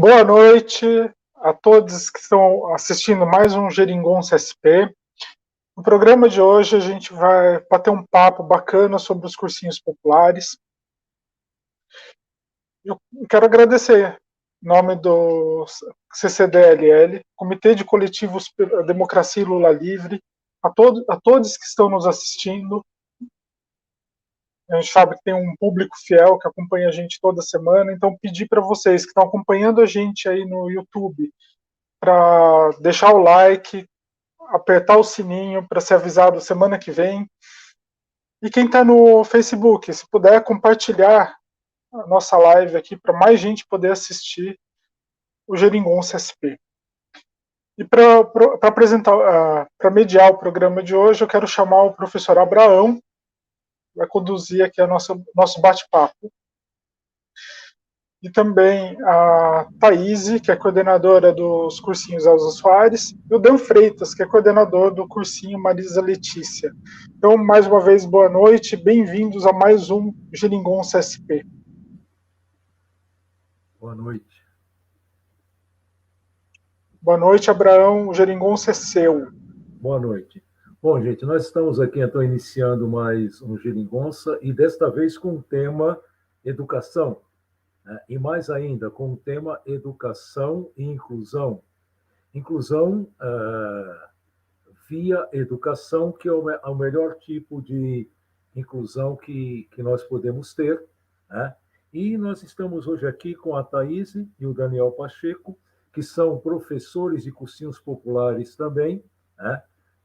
Boa noite a todos que estão assistindo mais um Geringonça SP. No programa de hoje a gente vai bater um papo bacana sobre os cursinhos populares. Eu quero agradecer em nome do CCDLL, Comitê de Coletivos pela Democracia e Lula Livre, a todos que estão nos assistindo. A gente sabe que tem um público fiel que acompanha a gente toda semana, então pedir para vocês que estão acompanhando a gente aí no YouTube para deixar o like, apertar o sininho para ser avisado semana que vem. E quem está no Facebook, se puder compartilhar a nossa live aqui para mais gente poder assistir o Geringonça SP. E para apresentar, para mediar o programa de hoje, eu quero chamar o professor Abraão, que vai conduzir aqui nosso bate-papo. E também a Thaís, que é coordenadora dos cursinhos Elza Soares, e o Dan Freitas, que é coordenador do cursinho Marisa Letícia. Então, mais uma vez, boa noite, bem-vindos a mais um Geringonça SP. Boa noite. Boa noite, Abraão, o Geringonça é seu. Boa noite. Bom, gente, nós estamos aqui, então, iniciando mais um Geringonça, e desta vez com o tema educação. E mais ainda, com o tema educação e inclusão. Inclusão via educação, que é o melhor tipo de inclusão que nós podemos ter. E nós estamos hoje aqui com a Thaís e o Daniel Pacheco, que são professores de cursinhos populares também.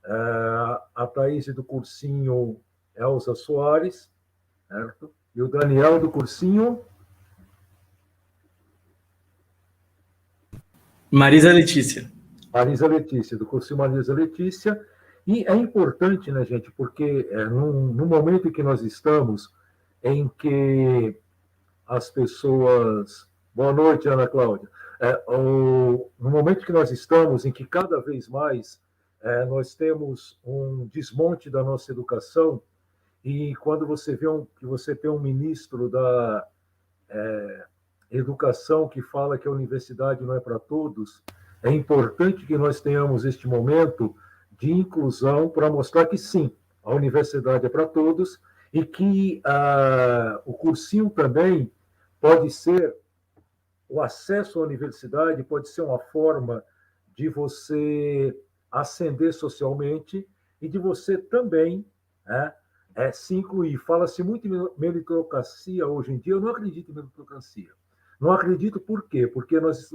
A Thaís do cursinho Elza Soares, certo? E o Daniel do cursinho Marisa Letícia. Marisa Letícia, do cursinho Marisa Letícia. E é importante, né, gente, porque no momento em que nós estamos, em que as pessoas... Boa noite, Ana Cláudia. No momento que nós estamos, em que cada vez mais nós temos um desmonte da nossa educação, e quando você vê que você tem um ministro da educação que fala que a universidade não é para todos, é importante que nós tenhamos este momento de inclusão para mostrar que sim, a universidade é para todos e que o cursinho também pode ser, o acesso à universidade pode ser uma forma de você ascender socialmente e de você também se incluir. Fala-se muito em meritocracia hoje em dia. Eu não acredito em meritocracia. Não acredito por quê? Porque nós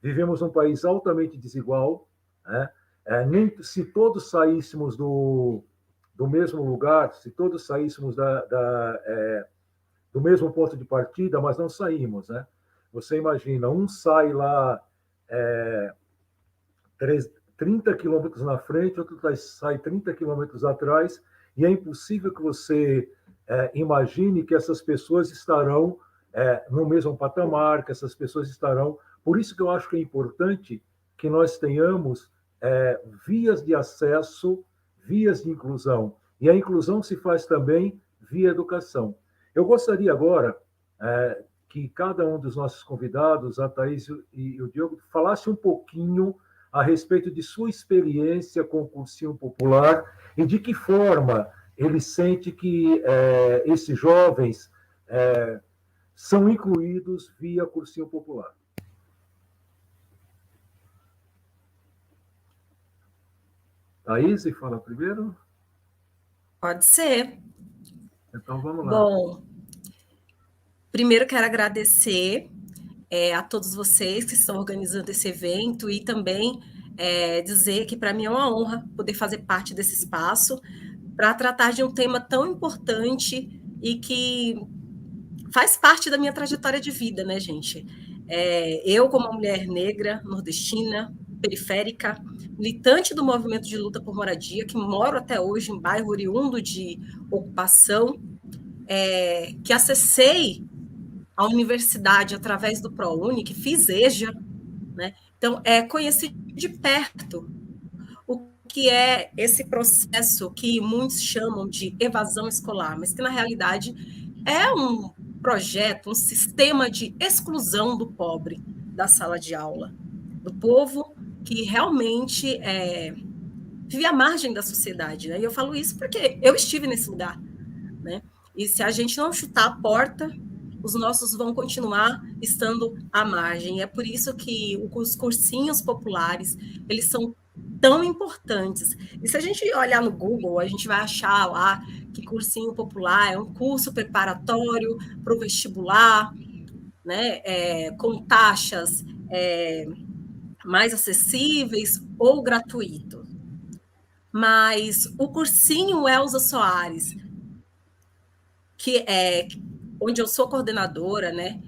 vivemos num país altamente desigual. Nem se todos saíssemos do mesmo lugar, se todos saíssemos do mesmo ponto de partida, mas não saímos, né? Você imagina, um sai lá 30 quilômetros na frente, outro sai 30 quilômetros atrás, e é impossível que você imagine que essas pessoas estarão no mesmo patamar, que essas pessoas estarão... Por isso que eu acho que é importante que nós tenhamos vias de acesso, vias de inclusão. E a inclusão se faz também via educação. Eu gostaria agora que cada um dos nossos convidados, a Thaís e o Diogo, falasse um pouquinho a respeito de sua experiência com o cursinho popular e de que forma ele sente que esses jovens são incluídos via cursinho popular. Thaís, fala primeiro? Pode ser. Então, vamos lá. Bom, primeiro quero agradecer a todos vocês que estão organizando esse evento e também dizer que para mim é uma honra poder fazer parte desse espaço para tratar de um tema tão importante e que faz parte da minha trajetória de vida, né, gente? Eu, como uma mulher negra, nordestina, periférica, militante do movimento de luta por moradia, que moro até hoje em bairro oriundo de ocupação, que acessei a universidade através do ProUni, que fiz EJA, né? Então, conheci de perto o que é esse processo que muitos chamam de evasão escolar, mas que, na realidade, é um projeto, um sistema de exclusão do pobre, da sala de aula, do povo que realmente vive à margem da sociedade, né? E eu falo isso porque eu estive nesse lugar, né? E se a gente não chutar a porta, os nossos vão continuar estando à margem. É por isso que os cursinhos populares, eles são tão importantes. E se a gente olhar no Google, a gente vai achar lá que cursinho popular é um curso preparatório para o vestibular, né? Com taxas mais acessíveis ou gratuito. Mas o cursinho Elza Soares, que é onde eu sou coordenadora, né?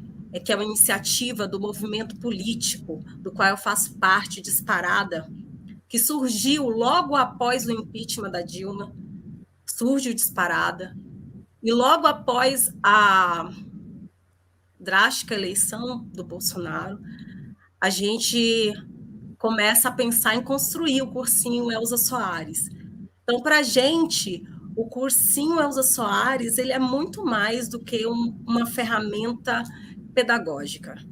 Que é uma iniciativa do movimento político, do qual eu faço parte, Disparada, que surgiu logo após o impeachment da Dilma, surge o Disparada, e logo após a drástica eleição do Bolsonaro, a gente começa a pensar em construir o cursinho Elza Soares. Então, para a gente, o cursinho Elza Soares ele é muito mais do que uma ferramenta pedagógica.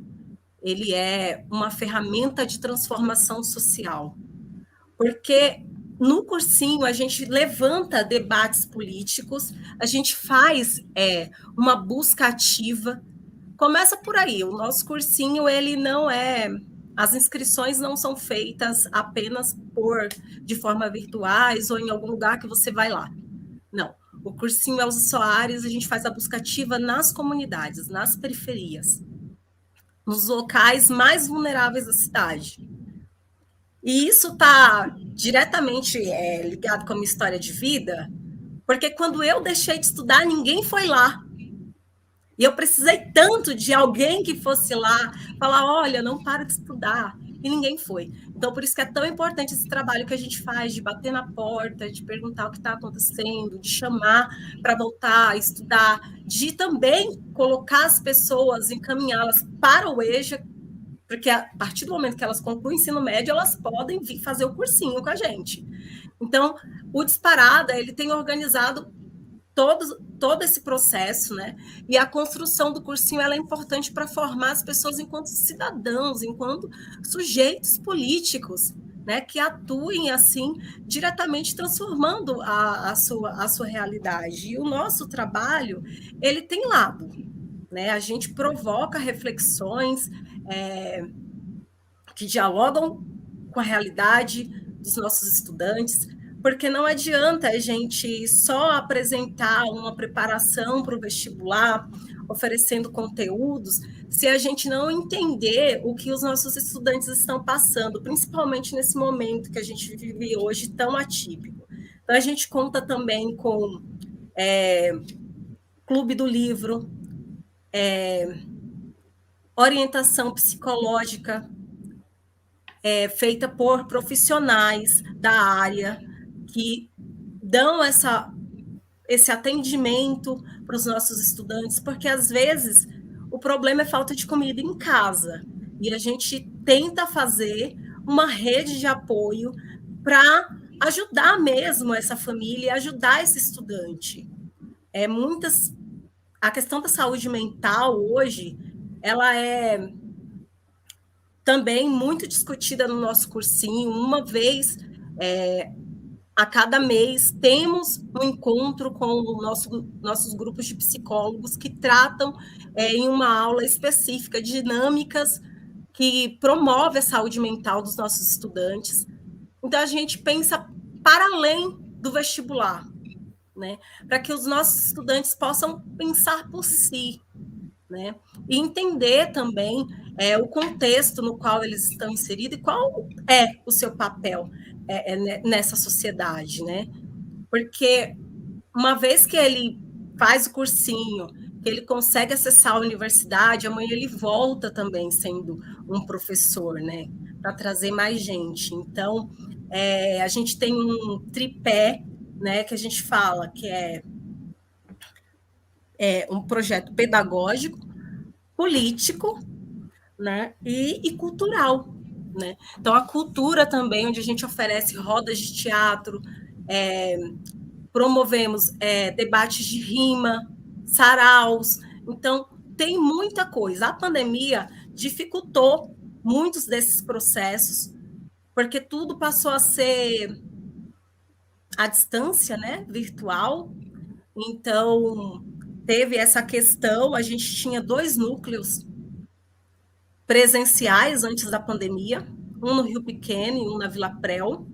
Ele é uma ferramenta de transformação social. Porque no cursinho a gente levanta debates políticos, a gente faz uma busca ativa. Começa por aí. O nosso cursinho ele não é... As inscrições não são feitas apenas de forma virtuais ou em algum lugar que você vai lá. Não. O cursinho Elza Soares, a gente faz a busca ativa nas comunidades, nas periferias, nos locais mais vulneráveis da cidade. E isso está diretamente ligado com a minha história de vida, porque quando eu deixei de estudar, ninguém foi lá. E eu precisei tanto de alguém que fosse lá, falar, olha, não para de estudar. E ninguém foi. Então, por isso que é tão importante esse trabalho que a gente faz, de bater na porta, de perguntar o que está acontecendo, de chamar para voltar a estudar, de também colocar as pessoas, encaminhá-las para o EJA, porque a partir do momento que elas concluem o ensino médio, elas podem vir fazer o cursinho com a gente. Então, o Disparada, ele tem organizado todo esse processo, né? E a construção do cursinho ela é importante para formar as pessoas enquanto cidadãos, enquanto sujeitos políticos, né? Que atuem assim diretamente transformando a sua realidade. E o nosso trabalho ele tem lado, né? A gente provoca reflexões que dialogam com a realidade dos nossos estudantes. Porque não adianta a gente só apresentar uma preparação para o vestibular, oferecendo conteúdos, se a gente não entender o que os nossos estudantes estão passando, principalmente nesse momento que a gente vive hoje tão atípico. Então, a gente conta também com Clube do Livro, orientação psicológica feita por profissionais da área, que dão esse atendimento para os nossos estudantes, porque às vezes o problema é falta de comida em casa, e a gente tenta fazer uma rede de apoio para ajudar mesmo essa família, ajudar esse estudante. A questão da saúde mental hoje, ela é também muito discutida no nosso cursinho. Uma vez a cada mês, temos um encontro com nossos grupos de psicólogos que tratam em uma aula específica dinâmicas que promovem a saúde mental dos nossos estudantes. Então, a gente pensa para além do vestibular, né? Para que os nossos estudantes possam pensar por si, né? E entender também o contexto no qual eles estão inseridos e qual é o seu papel nessa sociedade, né? Porque uma vez que ele faz o cursinho, que ele consegue acessar a universidade, amanhã ele volta também sendo um professor, né? Para trazer mais gente. Então, a gente tem um tripé, né? Que a gente fala que é um projeto pedagógico, político, né? E cultural. Né? Então, a cultura também, onde a gente oferece rodas de teatro, promovemos debates de rima, saraus. Então, tem muita coisa. A pandemia dificultou muitos desses processos, porque tudo passou a ser à distância, né, virtual. Então, teve essa questão, a gente tinha 2 núcleos presenciais antes da pandemia, um no Rio Pequeno e um na Vila Prel.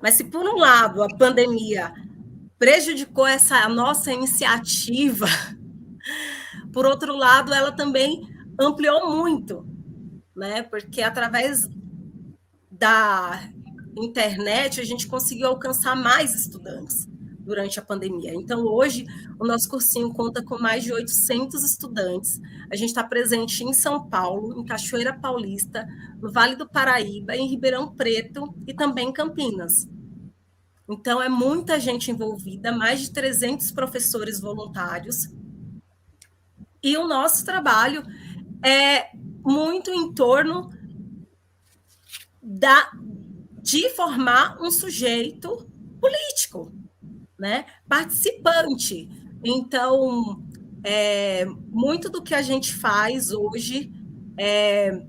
Mas se, por um lado, a pandemia prejudicou essa nossa iniciativa, por outro lado, ela também ampliou muito, né? Porque através da internet a gente conseguiu alcançar mais estudantes durante a pandemia. Então, hoje, o nosso cursinho conta com mais de 800 estudantes. A gente está presente em São Paulo, em Cachoeira Paulista, no Vale do Paraíba, em Ribeirão Preto e também em Campinas. Então, é muita gente envolvida, mais de 300 professores voluntários. E o nosso trabalho é muito em torno de formar um sujeito político, né? Participante. Então, muito do que a gente faz hoje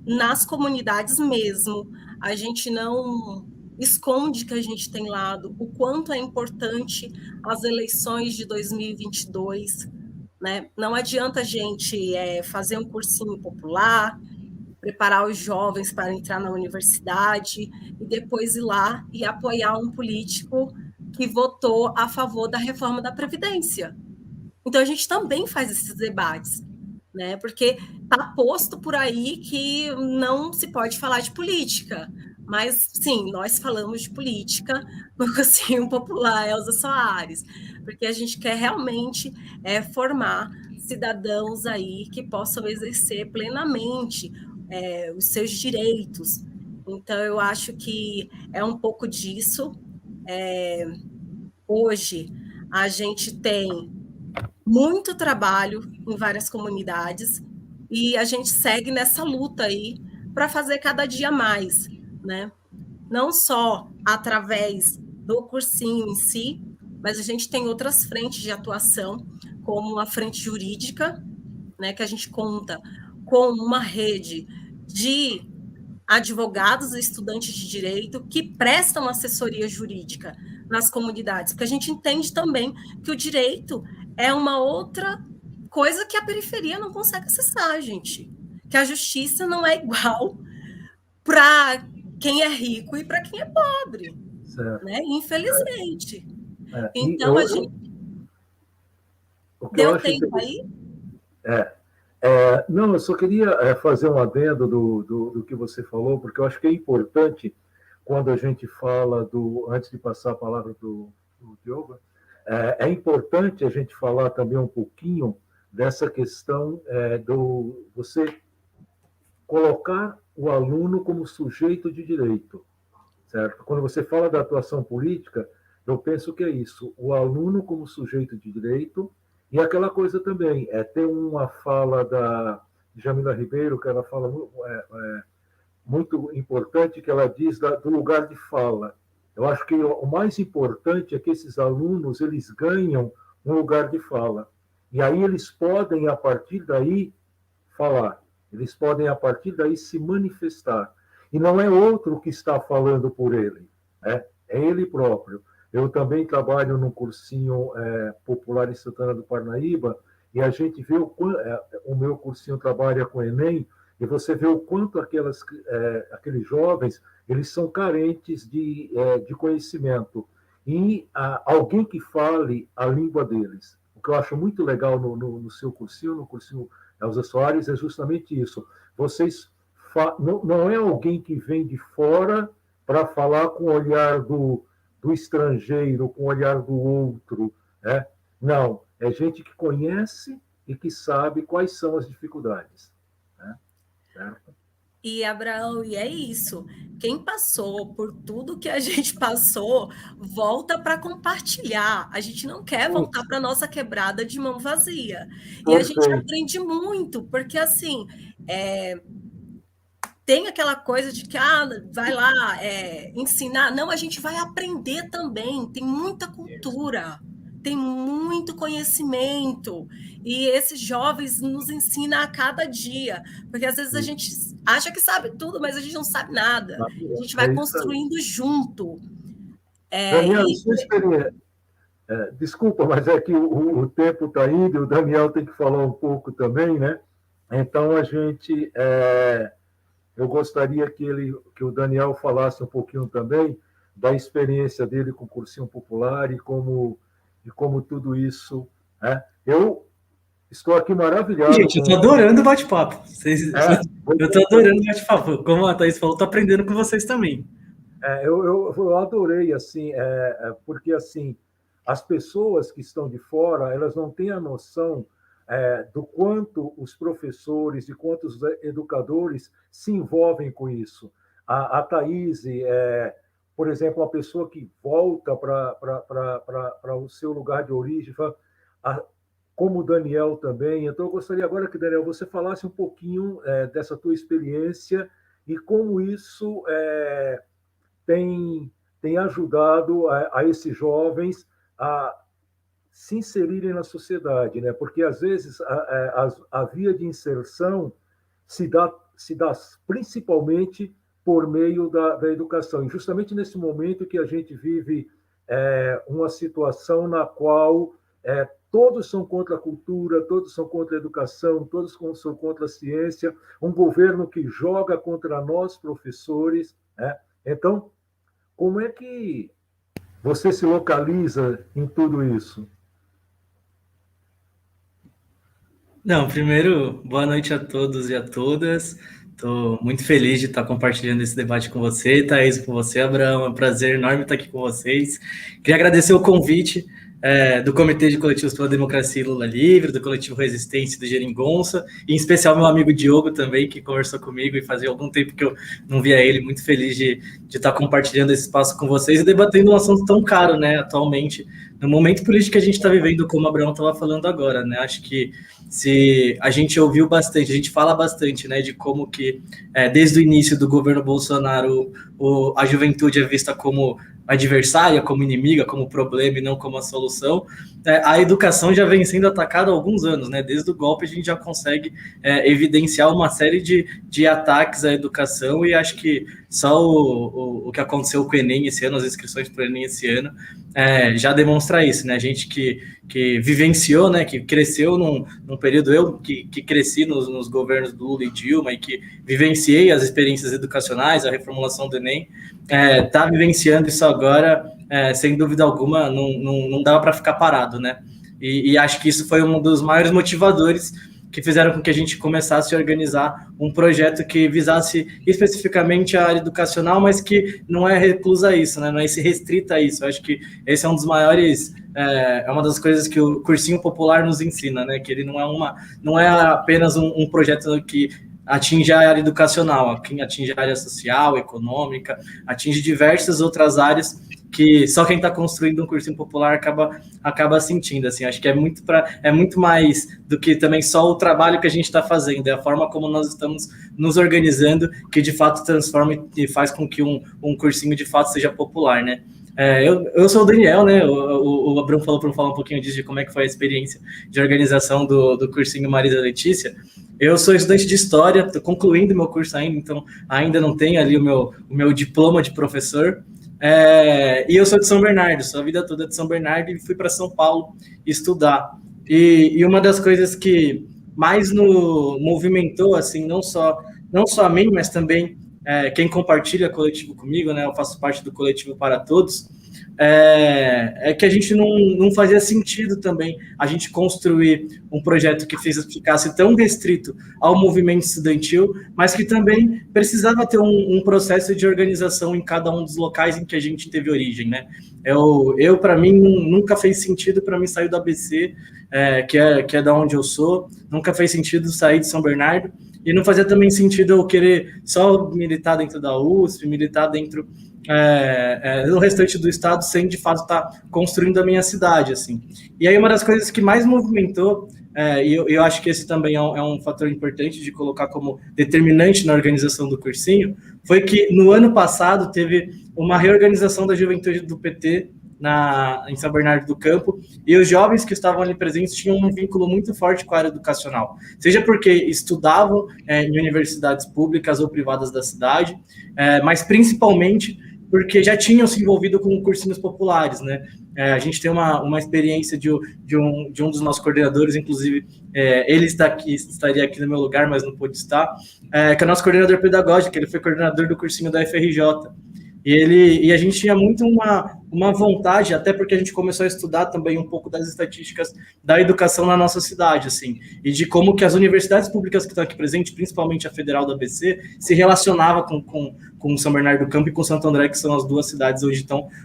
nas comunidades mesmo. A gente não esconde que a gente tem lado, o quanto é importante as eleições de 2022, né? Não adianta a gente fazer um cursinho popular, preparar os jovens para entrar na universidade e depois ir lá e apoiar um político que votou a favor da reforma da Previdência. Então, a gente também faz esses debates, né? Porque está posto por aí que não se pode falar de política. Mas, sim, nós falamos de política no cursinho popular Elza Soares, porque a gente quer realmente formar cidadãos aí que possam exercer plenamente os seus direitos. Então, eu acho que é um pouco disso. Hoje, a gente tem muito trabalho em várias comunidades e a gente segue nessa luta aí para fazer cada dia mais, né? Não só através do cursinho em si, mas a gente tem outras frentes de atuação, como a frente jurídica, né, que a gente conta com uma rede de advogados e estudantes de direito que prestam assessoria jurídica nas comunidades, porque a gente entende também que o direito é uma outra coisa que a periferia não consegue acessar, gente. Que a justiça não é igual para quem é rico e para quem é pobre, né? Infelizmente. Então, a gente... Deu tempo aí? Não, eu só queria fazer um adendo do que você falou, porque eu acho que é importante, quando a gente fala antes de passar a palavra do Diogo, é importante a gente falar também um pouquinho dessa questão do você colocar o aluno como sujeito de direito, certo? Quando você fala da atuação política, eu penso que é isso, o aluno como sujeito de direito. E aquela coisa também, tem uma fala da Jamila Ribeiro, que ela fala muito importante, que ela diz do lugar de fala. Eu acho que o mais importante é que esses alunos eles ganham um lugar de fala. E aí eles podem, a partir daí, falar. Eles podem, a partir daí, se manifestar. E não é outro que está falando por ele, é ele próprio. Eu também trabalho num cursinho popular em Santana do Parnaíba, e a gente vê o meu cursinho trabalha com Enem, e você vê o quanto aqueles jovens eles são carentes de conhecimento. E alguém que fale a língua deles. O que eu acho muito legal no seu cursinho, no cursinho Elza Soares, é justamente isso. Vocês não é alguém que vem de fora para falar com o olhar do estrangeiro, com o olhar do outro. Né? Não, é gente que conhece e que sabe quais são as dificuldades. Né? Certo? E, Abraão, e é isso. Quem passou por tudo que a gente passou, volta para compartilhar. A gente não quer voltar para a nossa quebrada de mão vazia. E a gente aprende muito, porque, assim, tem aquela coisa de que vai lá ensinar. Não, a gente vai aprender também. Tem muita cultura. tem muito conhecimento, e esses jovens nos ensinam a cada dia, porque às vezes a gente acha que sabe tudo, mas a gente não sabe nada. A gente vai construindo junto. Daniel, sua experiência... desculpa, mas é que o tempo está indo, o Daniel tem que falar um pouco também, né? Então, eu gostaria que o Daniel falasse um pouquinho também da experiência dele com o Cursinho Popular e como tudo isso... Eu estou aqui maravilhado. Gente, eu estou adorando o bate-papo. Eu estou adorando o bate-papo. Como a Thaís falou, estou aprendendo com vocês também. Eu adorei, assim, porque, assim, as pessoas que estão de fora, elas não têm a noção do quanto os professores, de quanto os educadores se envolvem com isso. A Thaís, por exemplo, uma pessoa que volta para o seu lugar de origem, como o Daniel também. Então, eu gostaria agora que, Daniel, você falasse um pouquinho dessa tua experiência e como isso tem ajudado a esses jovens a se inserirem na sociedade, né? Porque, às vezes, a via de inserção se dá principalmente por meio da educação. E justamente nesse momento que a gente vive uma situação na qual todos são contra a cultura, todos são contra a educação, todos são contra a ciência, um governo que joga contra nós, professores, né? Então, como é que você se localiza em tudo isso? Não, primeiro, boa noite a todos e a todas. Estou muito feliz de estar compartilhando esse debate com você, Thaís, com você, Abraão. É um prazer enorme estar aqui com vocês. Queria agradecer o convite do Comitê de Coletivos pela Democracia e Lula Livre, do Coletivo Resistência e do Geringonça, e em especial meu amigo Diogo também, que conversou comigo e fazia algum tempo que eu não via ele. Muito feliz de estar compartilhando esse espaço com vocês e debatendo um assunto tão caro, né, atualmente, no momento político que a gente está vivendo, como o Abraão estava falando agora, né? Acho que se a gente ouviu bastante, a gente fala bastante, né, de como que desde o início do governo Bolsonaro a juventude é vista como adversária, como inimiga, como problema e não como a solução. A educação já vem sendo atacada há alguns anos, né? Desde o golpe a gente já consegue evidenciar uma série de ataques à educação, e acho que só o que aconteceu com o Enem esse ano, as inscrições para o Enem esse ano, já demonstra isso, né? A gente que vivenciou, né, que cresceu num período, eu que cresci nos governos do Lula e Dilma e que vivenciei as experiências educacionais, a reformulação do Enem, tá vivenciando isso agora, sem dúvida alguma, não dava para ficar parado, né? E acho que isso foi um dos maiores motivadores que fizeram com que a gente começasse a organizar um projeto que visasse especificamente a área educacional, mas que não é reclusa a isso, né? Não é se restrita a isso. Eu acho que esse é um dos maiores, uma das coisas que o Cursinho Popular nos ensina, né? Que ele não é apenas um projeto que atinge a área educacional, atinge a área social, econômica, atinge diversas outras áreas que só quem está construindo um cursinho popular acaba sentindo, assim. Acho que é muito mais do que também só o trabalho que a gente está fazendo, é a forma como nós estamos nos organizando que de fato transforma e faz com que um cursinho de fato seja popular, né? Eu sou o Daniel, né? O Abrão falou para eu falar um pouquinho disso, de como é que foi a experiência de organização do cursinho Marisa Letícia. Eu sou estudante de História, estou concluindo meu curso ainda, então ainda não tenho ali o meu diploma de professor. E eu sou de São Bernardo, sou a vida toda de São Bernardo e fui para São Paulo estudar. E uma das coisas que mais nos movimentou, assim, não só a mim, mas também quem compartilha coletivo comigo, né? Eu faço parte do Coletivo para Todos, que a gente não fazia sentido também a gente construir um projeto que ficasse tão restrito ao movimento estudantil, mas que também precisava ter um processo de organização em cada um dos locais em que a gente teve origem, né? Para mim, nunca fez sentido para mim sair do ABC, que é da onde eu sou, nunca fez sentido sair de São Bernardo, e não fazia também sentido eu querer só militar dentro da USP, militar dentro no restante do estado, sem de fato estar construindo a minha cidade, assim. E aí uma das coisas que mais movimentou, e eu acho que esse também é um fator importante de colocar como determinante na organização do cursinho, foi que no ano passado teve uma reorganização da juventude do PT em São Bernardo do Campo, e os jovens que estavam ali presentes tinham um vínculo muito forte com a área educacional, seja porque estudavam em universidades públicas ou privadas da cidade, mas principalmente porque já tinham se envolvido com cursinhos populares, né? A gente tem uma experiência de um dos nossos coordenadores, inclusive, ele estaria aqui no meu lugar, mas não pôde estar, que é o nosso coordenador pedagógico, ele foi coordenador do cursinho da FRJ. E a gente tinha muito uma vontade, até porque a gente começou a estudar também um pouco das estatísticas da educação na nossa cidade, assim, e de como que as universidades públicas que estão aqui presentes, principalmente a Federal do ABC, se relacionava com São Bernardo do Campo e com Santo André, que são as duas cidades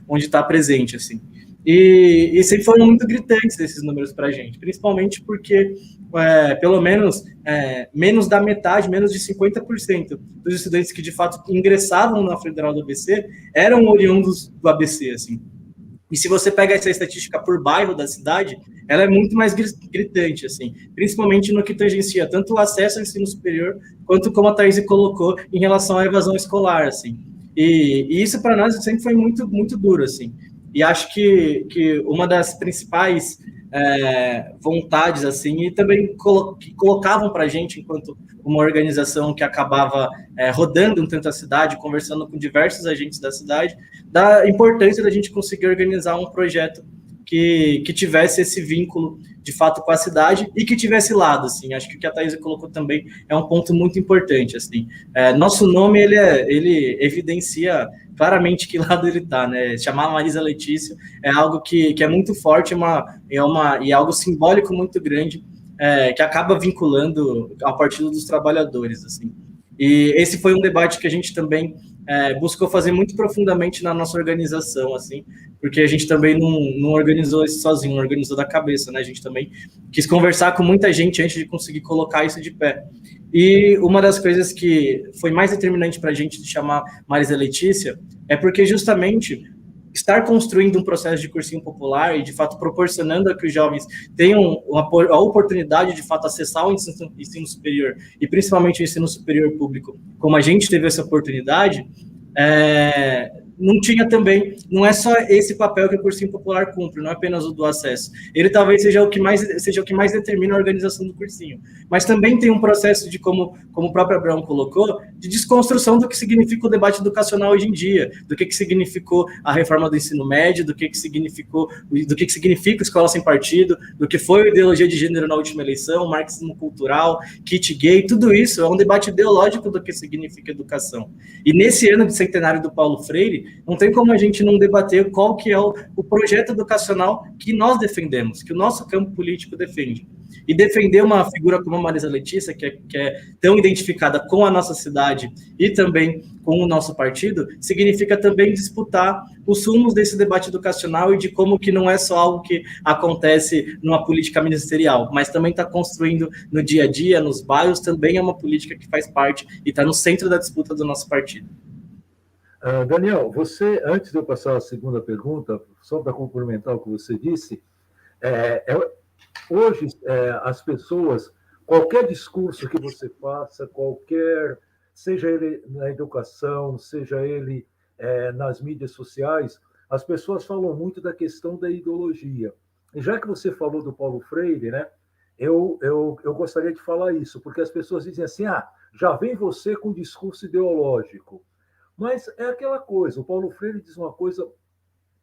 onde está presente, assim. E sempre foram muito gritantes esses números para a gente, principalmente porque, pelo menos, menos da metade, menos de 50% dos estudantes que, de fato, ingressavam na Federal do ABC eram oriundos do ABC, assim. E se você pega essa estatística por bairro da cidade, ela é muito mais gritante, assim, principalmente no que tangencia tanto o acesso ao ensino superior, quanto, como a Thaís colocou, em relação à evasão escolar, assim. E isso, para nós, sempre foi muito, muito duro, assim. E acho que uma das principais vontades, assim, e também que colocavam para a gente, enquanto uma organização que acabava rodando um tanto a cidade, conversando com diversos agentes da cidade, da importância da gente conseguir organizar um projeto que tivesse esse vínculo, de fato, com a cidade e que tivesse lado, assim. Acho que o que a Thaís colocou também é um ponto muito importante, assim. Nosso nome, ele evidencia claramente que lado ele está, né? Chamar Marisa Letícia é algo que é muito forte, e algo simbólico muito grande, que acaba vinculando ao Partido dos Trabalhadores, assim. E esse foi um debate que a gente também buscou fazer muito profundamente na nossa organização, assim, porque a gente também não organizou isso sozinho, não organizou da cabeça, né? A gente também quis conversar com muita gente antes de conseguir colocar isso de pé. E uma das coisas que foi mais determinante para a gente de chamar Marisa Letícia é porque justamente estar construindo um processo de cursinho popular e, de fato, proporcionando a que os jovens tenham a oportunidade, de fato, acessar o ensino superior, e principalmente o ensino superior público, como a gente teve essa oportunidade, não é só esse papel que o cursinho popular cumpre, não é apenas o do acesso. Ele talvez seja o que mais determina a organização do cursinho, mas também tem um processo de, como o próprio Abraão colocou, de desconstrução do que significa o debate educacional hoje em dia, do que significou a reforma do ensino médio, do que significa escola sem partido, do que foi a ideologia de gênero na última eleição, marxismo cultural, kit gay, tudo isso é um debate ideológico do que significa educação. E nesse ano de centenário do Paulo Freire, não tem como a gente não debater qual que é o projeto educacional que nós defendemos, que o nosso campo político defende. E defender uma figura como a Marisa Letícia, que é tão identificada com a nossa cidade e também com o nosso partido, significa também disputar os rumos desse debate educacional e de como que não é só algo que acontece numa política ministerial, mas também está construindo no dia a dia, nos bairros, também é uma política que faz parte e está no centro da disputa do nosso partido. Daniel, você, antes de eu passar a segunda pergunta, só para complementar o que você disse, hoje as pessoas, qualquer discurso que você faça, seja ele na educação, seja ele nas mídias sociais, as pessoas falam muito da questão da ideologia. E já que você falou do Paulo Freire, né, eu gostaria de falar isso, porque as pessoas dizem assim, já vem você com discurso ideológico. Mas é aquela coisa, o Paulo Freire diz uma coisa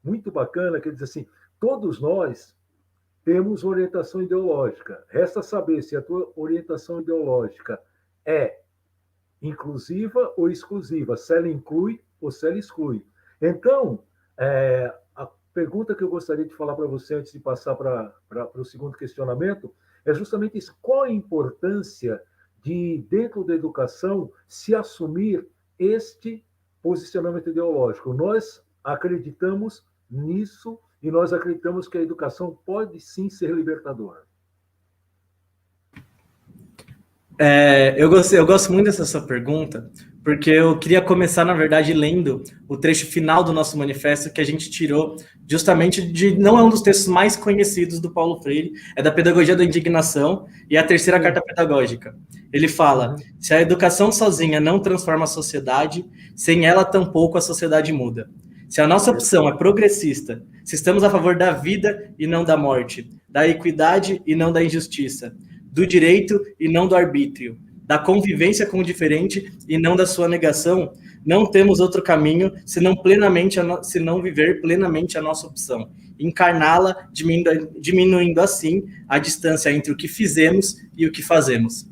muito bacana, que ele diz assim, todos nós temos orientação ideológica. Resta saber se a tua orientação ideológica é inclusiva ou exclusiva, se ela inclui ou se ela exclui. Então, a pergunta que eu gostaria de falar para você antes de passar para o segundo questionamento é justamente isso. Qual a importância de, dentro da educação, se assumir este posicionamento ideológico? Nós acreditamos nisso e nós acreditamos que a educação pode sim ser libertadora. Eu gosto muito dessa sua pergunta, porque eu queria começar, na verdade, lendo o trecho final do nosso manifesto, que a gente tirou justamente não é um dos textos mais conhecidos do Paulo Freire, é da Pedagogia da Indignação e a terceira carta pedagógica. Ele fala, se a educação sozinha não transforma a sociedade, sem ela tampouco a sociedade muda. Se a nossa opção é progressista, se estamos a favor da vida e não da morte, da equidade e não da injustiça, do direito e não do arbítrio, da convivência com o diferente e não da sua negação, não temos outro caminho se não viver plenamente a nossa opção, encarná-la, diminuindo assim a distância entre o que fizemos e o que fazemos.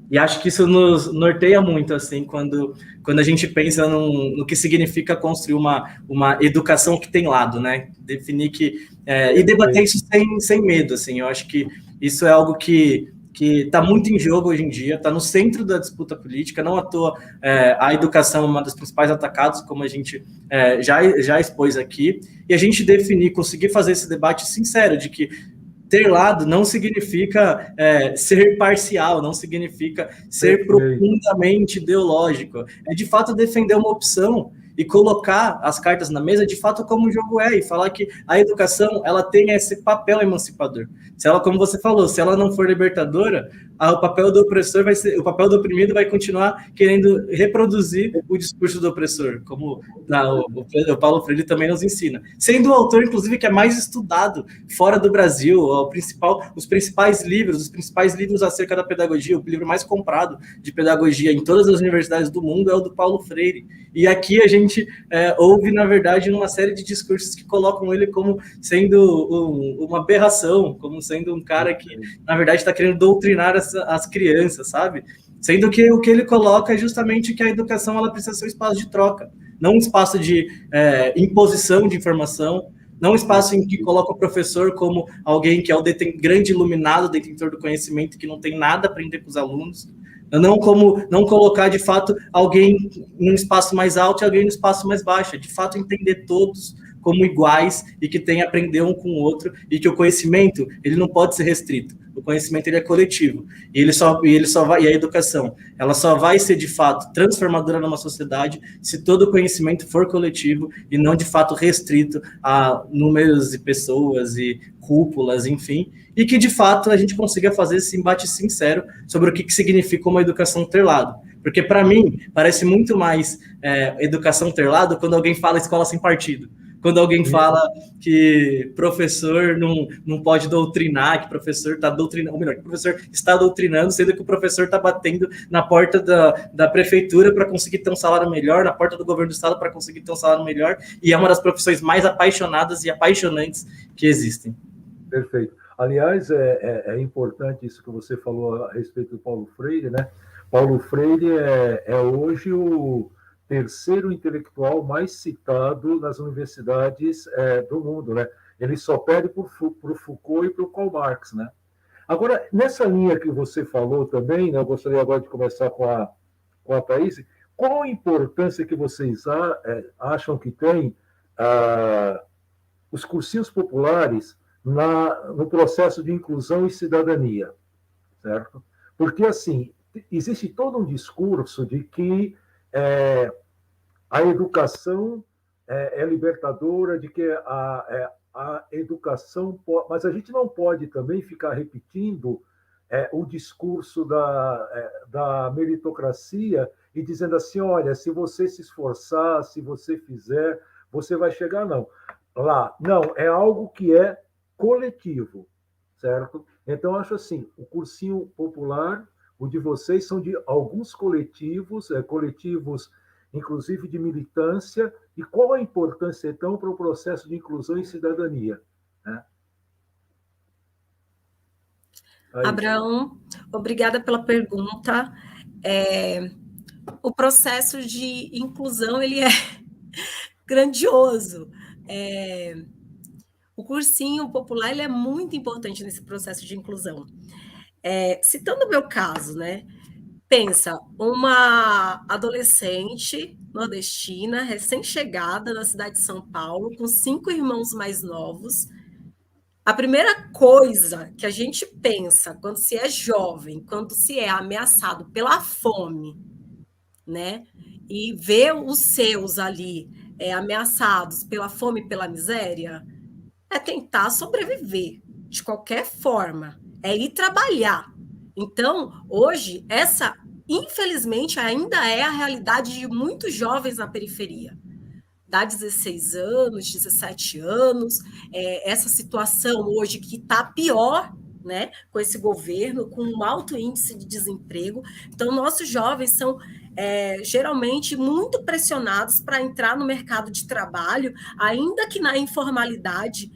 E acho que isso nos norteia muito, assim, quando a gente pensa no que significa construir uma educação que tem lado, né? Definir que... e debater isso sem medo, assim. Eu acho que isso é algo que está muito em jogo hoje em dia, está no centro da disputa política, não à toa a educação é uma das principais atacadas, como a gente já expôs aqui, e a gente conseguir fazer esse debate sincero de que ter lado não significa ser parcial, não significa ser profundamente ideológico. É, de fato, defender uma opção e colocar as cartas na mesa, de fato, como o jogo é, e falar que a educação, ela tem esse papel emancipador. Se ela, como você falou, se ela não for libertadora, o papel do opressor o papel do oprimido vai continuar querendo reproduzir o discurso do opressor, como o Paulo Freire também nos ensina. Sendo o autor, inclusive, que é mais estudado fora do Brasil, os principais livros acerca da pedagogia, o livro mais comprado de pedagogia em todas as universidades do mundo é o do Paulo Freire. E aqui a gente ouve, na verdade, uma série de discursos que colocam ele como sendo uma aberração, como sendo um cara que, na verdade, está querendo doutrinar as crianças, sabe? Sendo que o que ele coloca é justamente que a educação ela precisa ser um espaço de troca, não um espaço de imposição de informação, não um espaço em que coloca o professor como alguém que é o grande iluminado, detentor do conhecimento, que não tem nada a aprender com os alunos, não colocar, de fato, alguém num espaço mais alto e alguém no espaço mais baixo, de fato entender todos como iguais e que tem a aprender um com o outro, e que o conhecimento ele não pode ser restrito. O conhecimento ele é coletivo, e a educação ela só vai ser de fato transformadora numa sociedade se todo o conhecimento for coletivo e não de fato restrito a números de pessoas e cúpulas, enfim, e que de fato a gente consiga fazer esse embate sincero sobre o que significa uma educação ter lado. Porque para mim parece muito mais educação ter lado quando alguém fala escola sem partido. Quando alguém fala que professor não pode doutrinar, que professor está doutrinando, ou melhor, que o professor está doutrinando, sendo que o professor está batendo na porta da prefeitura para conseguir ter um salário melhor, na porta do governo do estado para conseguir ter um salário melhor, e é uma das profissões mais apaixonadas e apaixonantes que existem. Perfeito. Aliás, é importante isso que você falou a respeito do Paulo Freire, né? Paulo Freire é hoje o terceiro intelectual mais citado nas universidades do mundo, né? Ele só perde para o Foucault e para o Karl Marx, né? Agora, nessa linha que você falou também, né, eu gostaria agora de começar com a Thaís, qual a importância que vocês acham que tem os cursinhos populares no processo de inclusão e cidadania, certo? Porque, assim, existe todo um discurso de que a educação é libertadora, de que a educação... Mas a gente não pode também ficar repetindo o discurso da meritocracia e dizendo assim, olha, se você se esforçar, se você fizer, você vai chegar, não. Não, é algo que é coletivo, certo? Então, acho assim, o cursinho popular, o de vocês, são de alguns coletivos, inclusive de militância, e qual a importância, então, para o processo de inclusão e cidadania? Né? Abraão, obrigada pela pergunta. O processo de inclusão, ele é grandioso. O cursinho popular ele é muito importante nesse processo de inclusão. Citando o meu caso, né? Pensa, uma adolescente nordestina, recém-chegada na cidade de São Paulo, com 5 irmãos mais novos. A primeira coisa que a gente pensa quando se é jovem, quando se é ameaçado pela fome, né? E vê os seus ali ameaçados pela fome e pela miséria, é tentar sobreviver de qualquer forma, é ir trabalhar. Então, hoje, essa, infelizmente, ainda é a realidade de muitos jovens na periferia. dá 16 anos, 17 anos, essa situação hoje que está pior, né, com esse governo, com um alto índice de desemprego. Então, nossos jovens são geralmente muito pressionados para entrar no mercado de trabalho, ainda que na informalidade,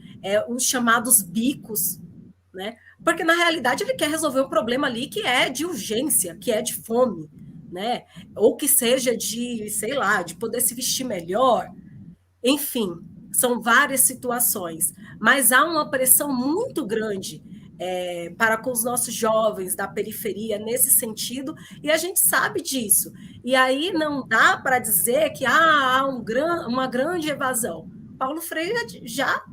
os chamados bicos, né? Porque, na realidade, ele quer resolver um problema ali que é de urgência, que é de fome, né? Ou que seja de, sei lá, de poder se vestir melhor. Enfim, são várias situações. Mas há uma pressão muito grande para com os nossos jovens da periferia nesse sentido, e a gente sabe disso. E aí não dá para dizer que há uma grande evasão. Paulo Freire já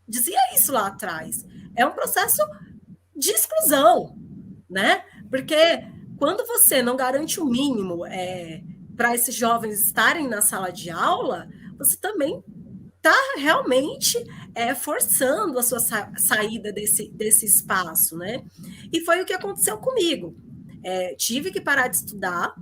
dizia isso lá atrás. É um processo de exclusão, né? Porque quando você não garante o mínimo para esses jovens estarem na sala de aula, você também está realmente forçando a sua saída desse espaço, né? E foi o que aconteceu comigo. Tive que parar de estudar,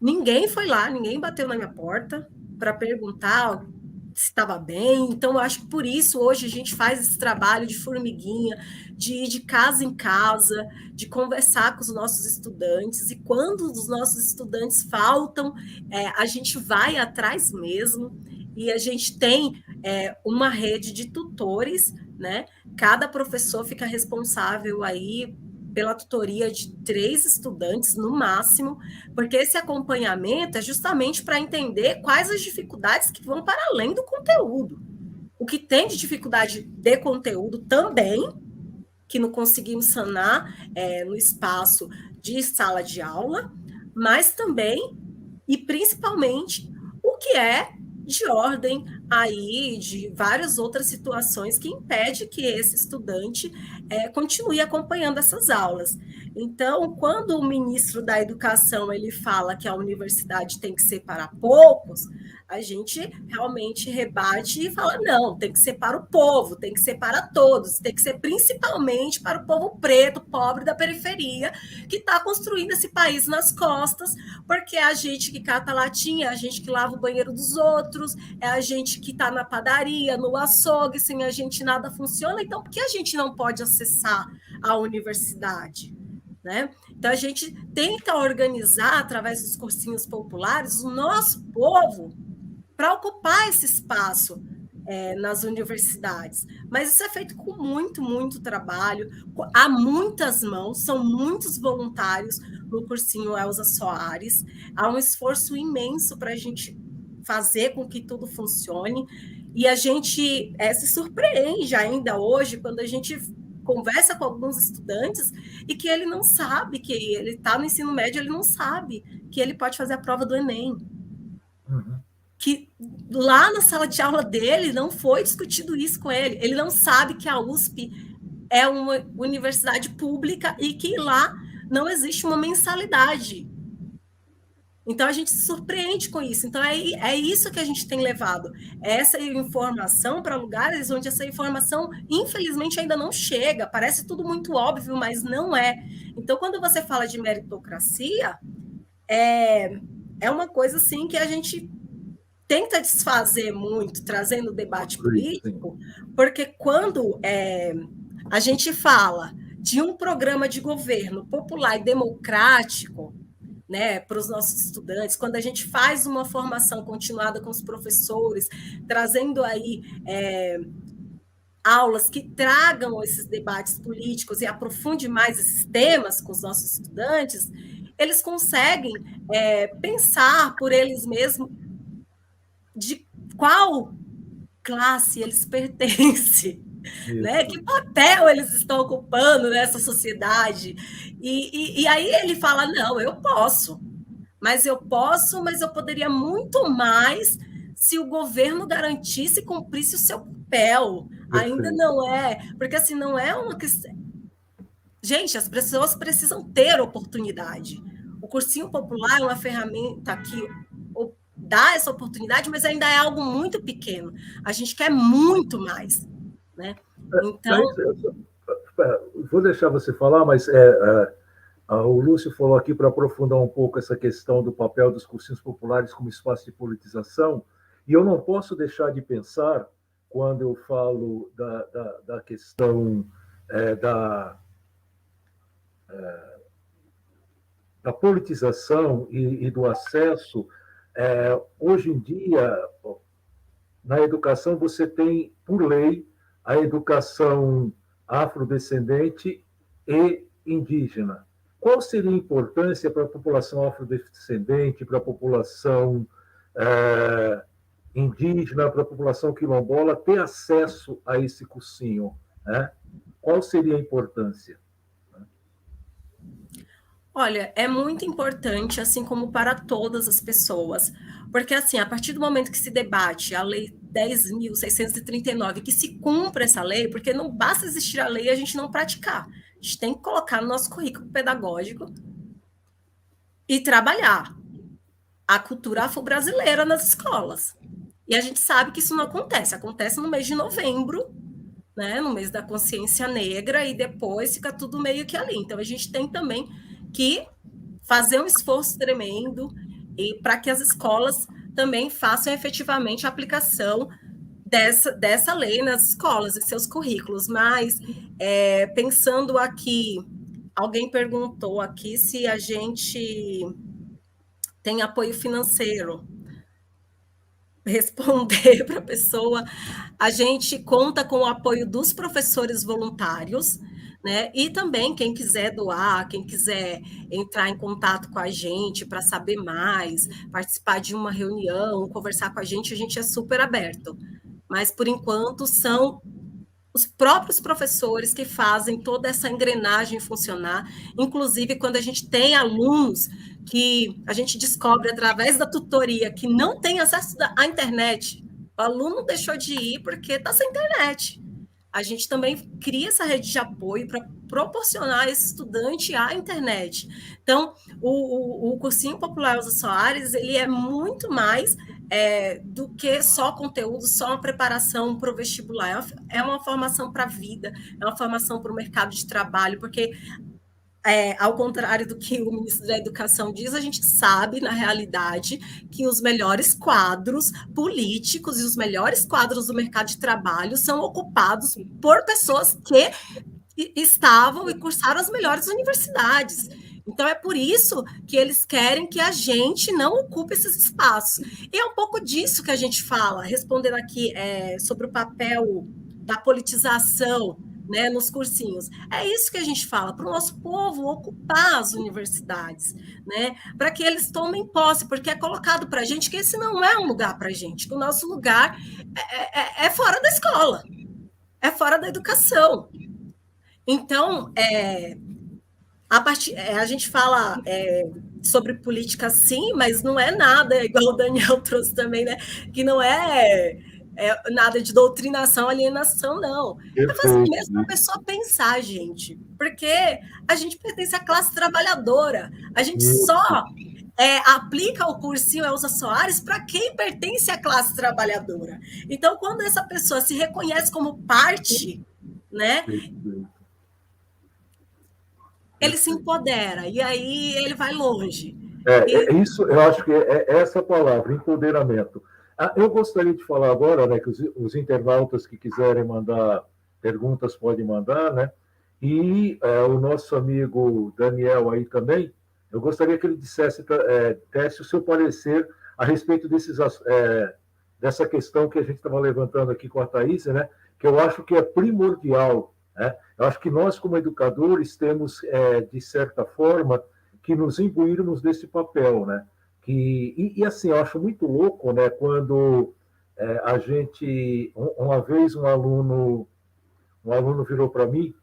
ninguém foi lá, ninguém bateu na minha porta para perguntar se estava bem. Então, eu acho que por isso hoje a gente faz esse trabalho de formiguinha, de ir de casa em casa, de conversar com os nossos estudantes, e quando os nossos estudantes faltam, a gente vai atrás mesmo, e a gente tem uma rede de tutores, né? Cada professor fica responsável aí pela tutoria de 3 estudantes no máximo, porque esse acompanhamento é justamente para entender quais as dificuldades que vão para além do conteúdo. O que tem de dificuldade de conteúdo também, que não conseguimos sanar no espaço de sala de aula, mas também e principalmente o que é de ordem aí de várias outras situações que impede que esse estudante continue acompanhando essas aulas. Então, quando o ministro da Educação ele fala que a universidade tem que ser para poucos, a gente realmente rebate e fala, não, tem que ser para o povo, tem que ser para todos, tem que ser principalmente para o povo preto, pobre da periferia, que está construindo esse país nas costas, porque é a gente que cata latinha, é a gente que lava o banheiro dos outros, é a gente que está na padaria, no açougue, sem a gente nada funciona. Então, por que a gente não pode acessar a universidade? Né? Então, a gente tenta organizar, através dos cursinhos populares, o nosso povo para ocupar esse espaço nas universidades. Mas isso é feito com muito, muito trabalho, há muitas mãos, são muitos voluntários no cursinho Elza Soares, há um esforço imenso para a gente fazer com que tudo funcione, e a gente se surpreende ainda hoje quando a gente conversa com alguns estudantes e que ele não sabe, que ele está no ensino médio, ele não sabe que ele pode fazer a prova do Enem. Uhum. Que lá na sala de aula dele não foi discutido isso com ele. Ele não sabe que a USP é uma universidade pública e que lá não existe uma mensalidade. Então, a gente se surpreende com isso. Então, é isso que a gente tem levado. Essa informação para lugares onde essa informação, infelizmente, ainda não chega. Parece tudo muito óbvio, mas não é. Então, quando você fala de meritocracia, é uma coisa assim que a gente tenta desfazer muito, trazendo o debate político, porque quando a gente fala de um programa de governo popular e democrático, né, para os nossos estudantes, quando a gente faz uma formação continuada com os professores, trazendo aí aulas que tragam esses debates políticos e aprofunde mais esses temas com os nossos estudantes, eles conseguem pensar por eles mesmos de qual classe eles pertencem, né? Que papel eles estão ocupando nessa sociedade. E aí ele fala, não, eu posso, mas eu poderia muito mais se o governo garantisse e cumprisse o seu papel. Ainda não é, porque assim, não é uma questão... Gente, as pessoas precisam ter oportunidade. O cursinho popular é uma ferramenta que dá essa oportunidade, mas ainda é algo muito pequeno. A gente quer muito mais, né? Então... Vou deixar você falar, mas o Lúcio falou aqui para aprofundar um pouco essa questão do papel dos cursinhos populares como espaço de politização, E eu não posso deixar de pensar, quando eu falo da questão da politização e do acesso, hoje em dia, na educação, você tem, por lei, a educação afrodescendente e indígena. Qual seria a importância para a população afrodescendente, para a população indígena, para a população quilombola, ter acesso a esse cursinho, né? Qual seria a importância? Olha, é muito importante, assim como para todas as pessoas, porque assim, a partir do momento que se debate a Lei 10.639, que se cumpra essa lei, porque não basta existir a lei e a gente não praticar, a gente tem que colocar no nosso currículo pedagógico e trabalhar a cultura afro-brasileira nas escolas. E a gente sabe que isso não acontece, acontece no mês de novembro, né, no mês da consciência negra, e depois fica tudo meio que ali. Então, a gente tem também que fazer um esforço tremendo e para que as escolas também façam efetivamente a aplicação dessa lei nas escolas e seus currículos. Mas, pensando aqui, alguém perguntou aqui se a gente tem apoio financeiro. Responder para a pessoa, a gente conta com o apoio dos professores voluntários, né? E também quem quiser doar, quem quiser entrar em contato com a gente para saber mais, participar de uma reunião, conversar com a gente é super aberto. Mas, por enquanto, são os próprios professores que fazem toda essa engrenagem funcionar, inclusive quando a gente tem alunos que a gente descobre através da tutoria que não tem acesso à internet, o aluno deixou de ir porque está sem internet. A gente também cria essa rede de apoio para proporcionar a esse estudante a internet. Então, o Cursinho Popular Elza Soares, ele é muito mais do que só conteúdo, só uma preparação para o vestibular. É uma formação para a vida, é uma formação para o mercado de trabalho, porque ao contrário do que o ministro da Educação diz, a gente sabe, na realidade, que os melhores quadros políticos e os melhores quadros do mercado de trabalho são ocupados por pessoas que estavam e cursaram as melhores universidades. Então, é por isso que eles querem que a gente não ocupe esses espaços. E é um pouco disso que a gente fala, respondendo aqui sobre o papel da politização, né, nos cursinhos. É isso que a gente fala, para o nosso povo ocupar as universidades, né, para que eles tomem posse, porque é colocado para a gente que esse não é um lugar para a gente, que o nosso lugar é fora da escola, é fora da educação. Então, a gente fala sobre política sim, mas não é nada, igual o Daniel trouxe também, né, que não é nada de doutrinação, alienação, não. É fazer mesmo a pessoa pensar, gente, porque a gente pertence à classe trabalhadora, a gente só aplica o cursinho Elza Soares para quem pertence à classe trabalhadora. Então, quando essa pessoa se reconhece como parte, né, ele se empodera, e aí ele vai longe. Isso, eu acho que é essa palavra, empoderamento. Eu gostaria de falar agora, né, que os internautas que quiserem mandar perguntas podem mandar, né? E o nosso amigo Daniel aí também, eu gostaria que ele desse o seu parecer a respeito dessa questão que a gente estava levantando aqui com a Thaís, né? Que eu acho que é primordial, né? Eu acho que nós, como educadores, temos, de certa forma, que nos imbuirmos desse papel, né? E assim, eu acho muito louco, né, quando a gente... Uma vez um aluno virou para mim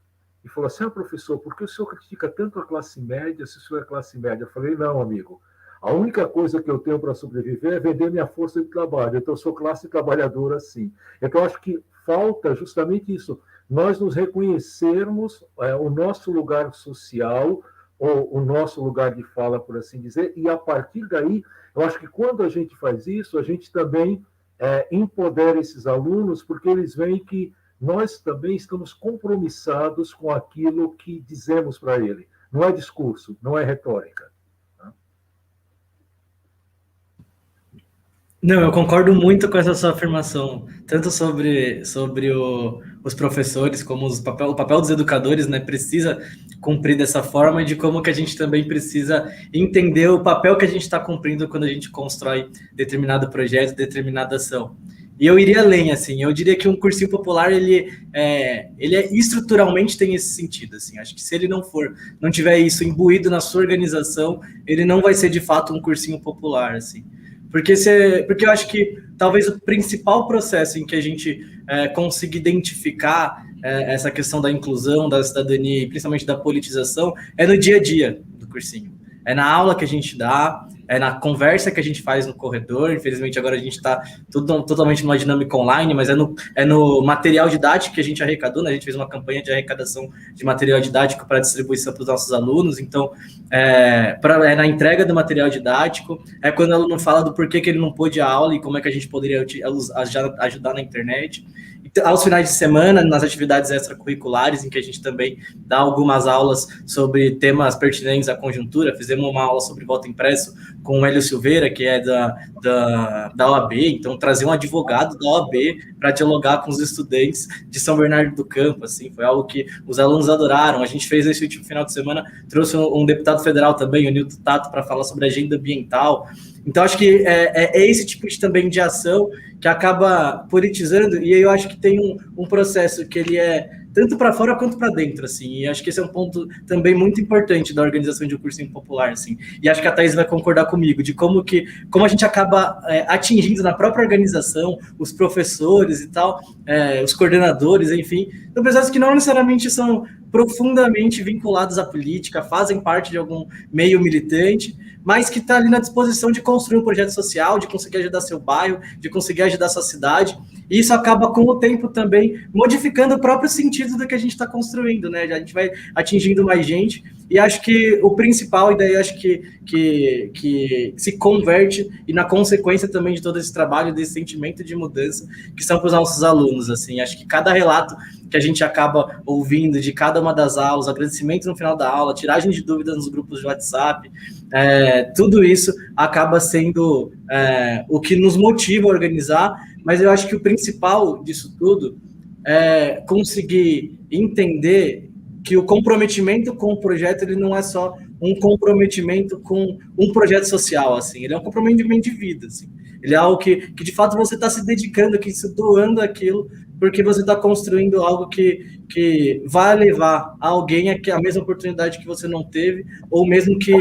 e falou assim, professor, por que o senhor critica tanto a classe média se o senhor é classe média? Eu falei, não, amigo, a única coisa que eu tenho para sobreviver é vender minha força de trabalho, então eu sou classe trabalhadora, sim. Então, eu acho que falta justamente isso, nós nos reconhecermos o nosso lugar social, o nosso lugar de fala, por assim dizer, e a partir daí, eu acho que quando a gente faz isso, a gente também empodera esses alunos, porque eles veem que nós também estamos compromissados com aquilo que dizemos para ele. Não é discurso, não é retórica. Não, eu concordo muito com essa sua afirmação, tanto sobre os professores, como o papel dos educadores, né, precisa cumprir dessa forma, e de como que a gente também precisa entender o papel que a gente está cumprindo quando a gente constrói determinado projeto, determinada ação. E eu iria além, assim, eu diria que um cursinho popular, ele estruturalmente tem esse sentido, assim, acho que se ele não tiver isso imbuído na sua organização, ele não vai ser de fato um cursinho popular, assim. Porque eu acho que talvez o principal processo em que a gente consiga identificar essa questão da inclusão, da cidadania e principalmente da politização é no dia a dia do cursinho. É na aula que a gente dá, é na conversa que a gente faz no corredor. Infelizmente, agora a gente está totalmente numa dinâmica online, mas é no material didático que a gente arrecadou, né? A gente fez uma campanha de arrecadação de material didático para distribuição para os nossos alunos. Então, é na entrega do material didático, é quando o aluno fala do porquê que ele não pôde a aula e como é que a gente poderia ajudar na internet. Aos finais de semana, nas atividades extracurriculares, em que a gente também dá algumas aulas sobre temas pertinentes à conjuntura. Fizemos uma aula sobre voto impresso com o Hélio Silveira, que é da OAB, então trazer um advogado da OAB para dialogar com os estudantes de São Bernardo do Campo, assim, foi algo que os alunos adoraram. A gente fez esse último final de semana, trouxe um deputado federal também, o Nilton Tato, para falar sobre agenda ambiental. Então, acho que é esse tipo também de ação que acaba politizando, e aí eu acho que tem um processo que ele é tanto para fora quanto para dentro, assim, e acho que esse é um ponto também muito importante da organização de um cursinho popular, assim, e acho que a Thaís vai concordar comigo, de como a gente acaba atingindo na própria organização, os professores e tal, os coordenadores, enfim, então pessoas que não necessariamente são profundamente vinculados à política, fazem parte de algum meio militante, mas que está ali na disposição de construir um projeto social, de conseguir ajudar seu bairro, de conseguir ajudar sua cidade, e isso acaba com o tempo também modificando o próprio sentido do que a gente está construindo, né? A gente vai atingindo mais gente, e acho que o principal, e daí acho que se converte, e na consequência também de todo esse trabalho, desse sentimento de mudança, que são para os nossos alunos, assim, acho que cada relato que a gente acaba ouvindo de cada uma das aulas, agradecimento no final da aula, tiragem de dúvidas nos grupos de WhatsApp, tudo isso acaba sendo o que nos motiva a organizar, mas eu acho que o principal disso tudo é conseguir entender que o comprometimento com o projeto, ele não é só um comprometimento com um projeto social, assim, ele é um comprometimento de vida, assim. Ele é algo que de fato você está se dedicando, que se doando aquilo, porque você está construindo algo que vai levar a alguém a mesma oportunidade que você não teve, ou mesmo que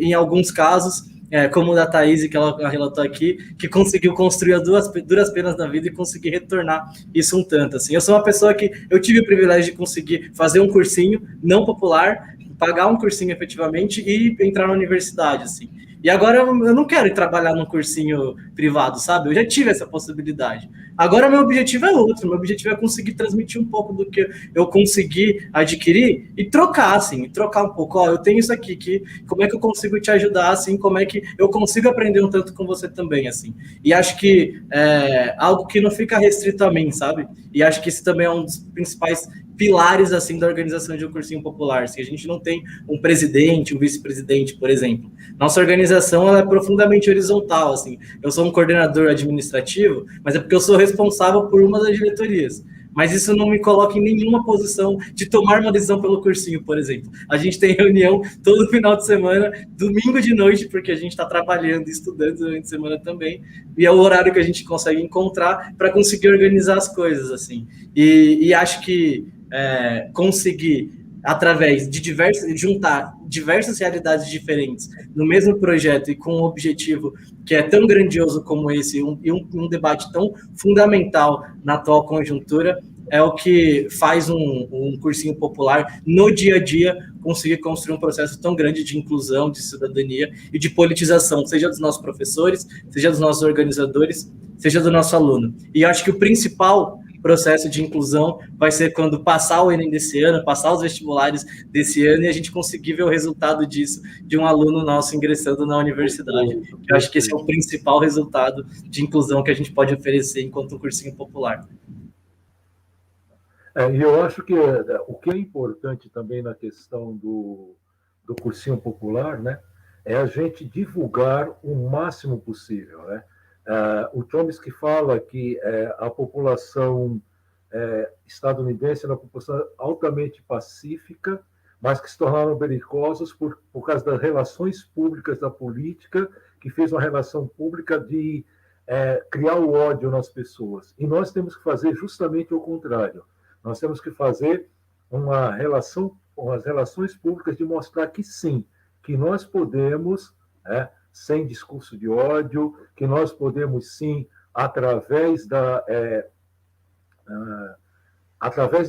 em alguns casos, como o da Thaís, que ela relatou aqui, que conseguiu construir a duras penas na vida e conseguir retornar isso um tanto. Assim. Eu sou uma pessoa que eu tive o privilégio de conseguir fazer um cursinho não popular, pagar um cursinho efetivamente e entrar na universidade, assim. E agora eu não quero ir trabalhar num cursinho privado, sabe? Eu já tive essa possibilidade. Agora meu objetivo é outro, meu objetivo é conseguir transmitir um pouco do que eu consegui adquirir e trocar, assim, trocar um pouco. Ó, eu tenho isso aqui, como é que eu consigo te ajudar, assim, como é que eu consigo aprender um tanto com você também, assim. E acho que é algo que não fica restrito a mim, sabe? E acho que esse também é um dos principais pilares, assim, da organização de um cursinho popular. Assim, a gente não tem um presidente, um vice-presidente, por exemplo. Nossa organização ela é profundamente horizontal, assim. Eu sou um coordenador administrativo, mas é porque eu sou responsável por uma das diretorias. Mas isso não me coloca em nenhuma posição de tomar uma decisão pelo cursinho, por exemplo. A gente tem reunião todo final de semana, domingo de noite, porque a gente está trabalhando e estudando durante a semana também, e é o horário que a gente consegue encontrar para conseguir organizar as coisas, assim. E acho que conseguir, através de juntar diversas realidades diferentes no mesmo projeto e com um objetivo que é tão grandioso como esse, um debate tão fundamental na atual conjuntura, é o que faz um cursinho popular no dia a dia conseguir construir um processo tão grande de inclusão, de cidadania e de politização, seja dos nossos professores, seja dos nossos organizadores, seja do nosso aluno. E acho que o principal processo de inclusão vai ser quando passar o Enem desse ano, passar os vestibulares desse ano e a gente conseguir ver o resultado disso de um aluno nosso ingressando na universidade. Eu acho que esse é o principal resultado de inclusão que a gente pode oferecer enquanto um cursinho popular. E eu acho que o que é importante também na questão do cursinho popular, né, é a gente divulgar o máximo possível, né? O Chomsky fala que a população estadunidense era uma população altamente pacífica, mas que se tornaram belicosos por causa das relações públicas da política, que fez uma relação pública de criar o ódio nas pessoas. E nós temos que fazer justamente o contrário. Nós temos que fazer umas relações públicas de mostrar que sim, que nós podemos, sem discurso de ódio, que nós podemos sim, através da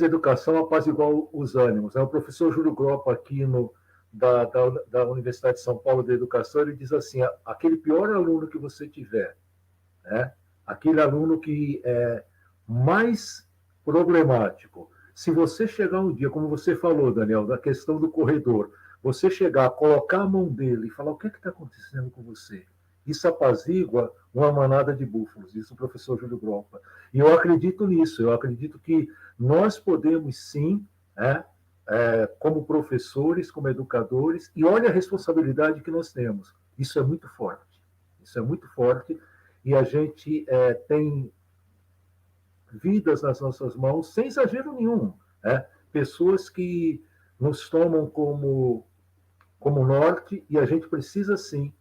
educação, apaziguar os ânimos. O professor Júlio Groppa, aqui da Universidade de São Paulo de Educação, ele diz assim, aquele pior aluno que você tiver, aquele aluno que é mais problemático, se você chegar um dia, como você falou, Daniel, da questão do corredor, você chegar, colocar a mão dele e falar o que está acontecendo com você, isso apazigua uma manada de búfalos, isso o professor Júlio Groppa. E eu acredito nisso, eu acredito que nós podemos sim, como professores, como educadores, e olha a responsabilidade que nós temos. Isso é muito forte, e a gente tem vidas nas nossas mãos, sem exagero nenhum. Pessoas que nos tomam como norte, e a gente precisa, sim,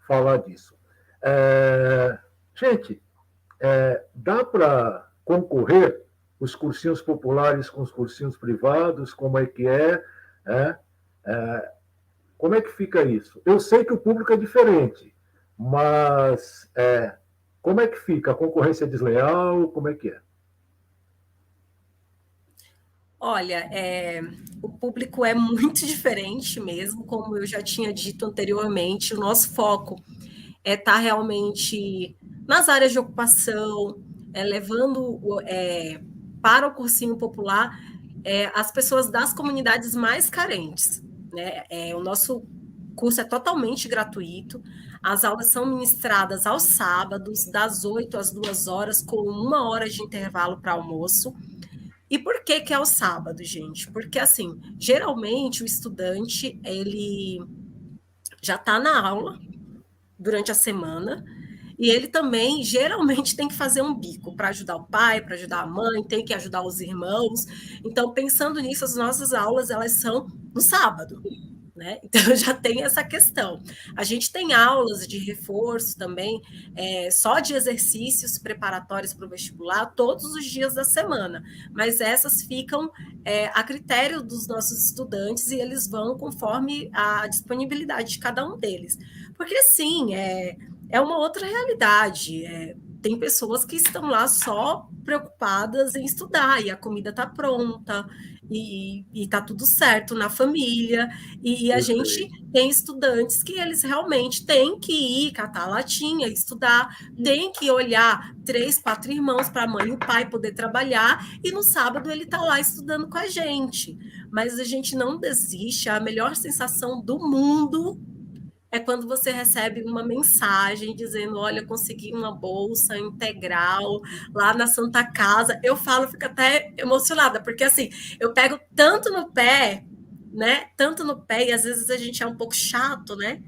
falar disso. Gente, dá para concorrer os cursinhos populares com os cursinhos privados? Como é que é? Como é que fica isso? Eu sei que o público é diferente, mas como é que fica? A concorrência é desleal? Como é que é? Olha, o público é muito diferente mesmo, como eu já tinha dito anteriormente, o nosso foco é estar realmente nas áreas de ocupação, levando para o cursinho popular as pessoas das comunidades mais carentes, né? O nosso curso é totalmente gratuito, as aulas são ministradas aos sábados, das 8 às 2 horas, com 1 hora de intervalo para almoço. E por que é o sábado, gente? Porque, assim, geralmente o estudante, ele já está na aula durante a semana, e ele também, geralmente, tem que fazer um bico para ajudar o pai, para ajudar a mãe, tem que ajudar os irmãos. Então, pensando nisso, as nossas aulas, elas são no sábado, né? Então, já tem essa questão. A gente tem aulas de reforço também, só de exercícios preparatórios para o vestibular, todos os dias da semana, mas essas ficam a critério dos nossos estudantes e eles vão conforme a disponibilidade de cada um deles. Porque, sim, é uma outra realidade. Tem pessoas que estão lá só preocupadas em estudar, e a comida está pronta, e está tudo certo na família, e a gente tem estudantes que eles realmente têm que ir catar a latinha, estudar, tem que olhar 3, 4 irmãos para a mãe e o pai poder trabalhar, e no sábado ele está lá estudando com a gente. Mas a gente não desiste, a melhor sensação do mundo é quando você recebe uma mensagem dizendo, olha, consegui uma bolsa integral lá na Santa Casa. Eu falo, fico até emocionada, porque assim, eu pego tanto no pé, né? Tanto no pé, e às vezes a gente é um pouco chato, né?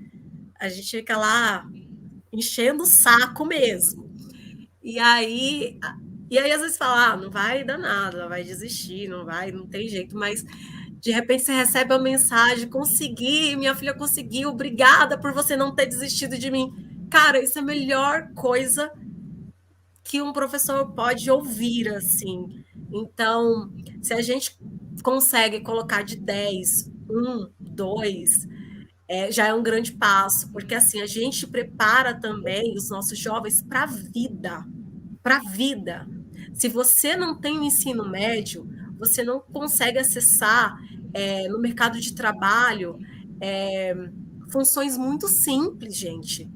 A gente fica lá enchendo o saco mesmo. E aí às vezes fala, não vai dar nada, não vai desistir, não tem jeito, mas de repente você recebe a mensagem, consegui, minha filha conseguiu, obrigada por você não ter desistido de mim. Cara, isso é a melhor coisa que um professor pode ouvir, assim. Então, se a gente consegue colocar de 10, 1, 2, já é um grande passo, porque assim, a gente prepara também os nossos jovens para a vida, Se você não tem o ensino médio, você não consegue acessar no mercado de trabalho funções muito simples, gente.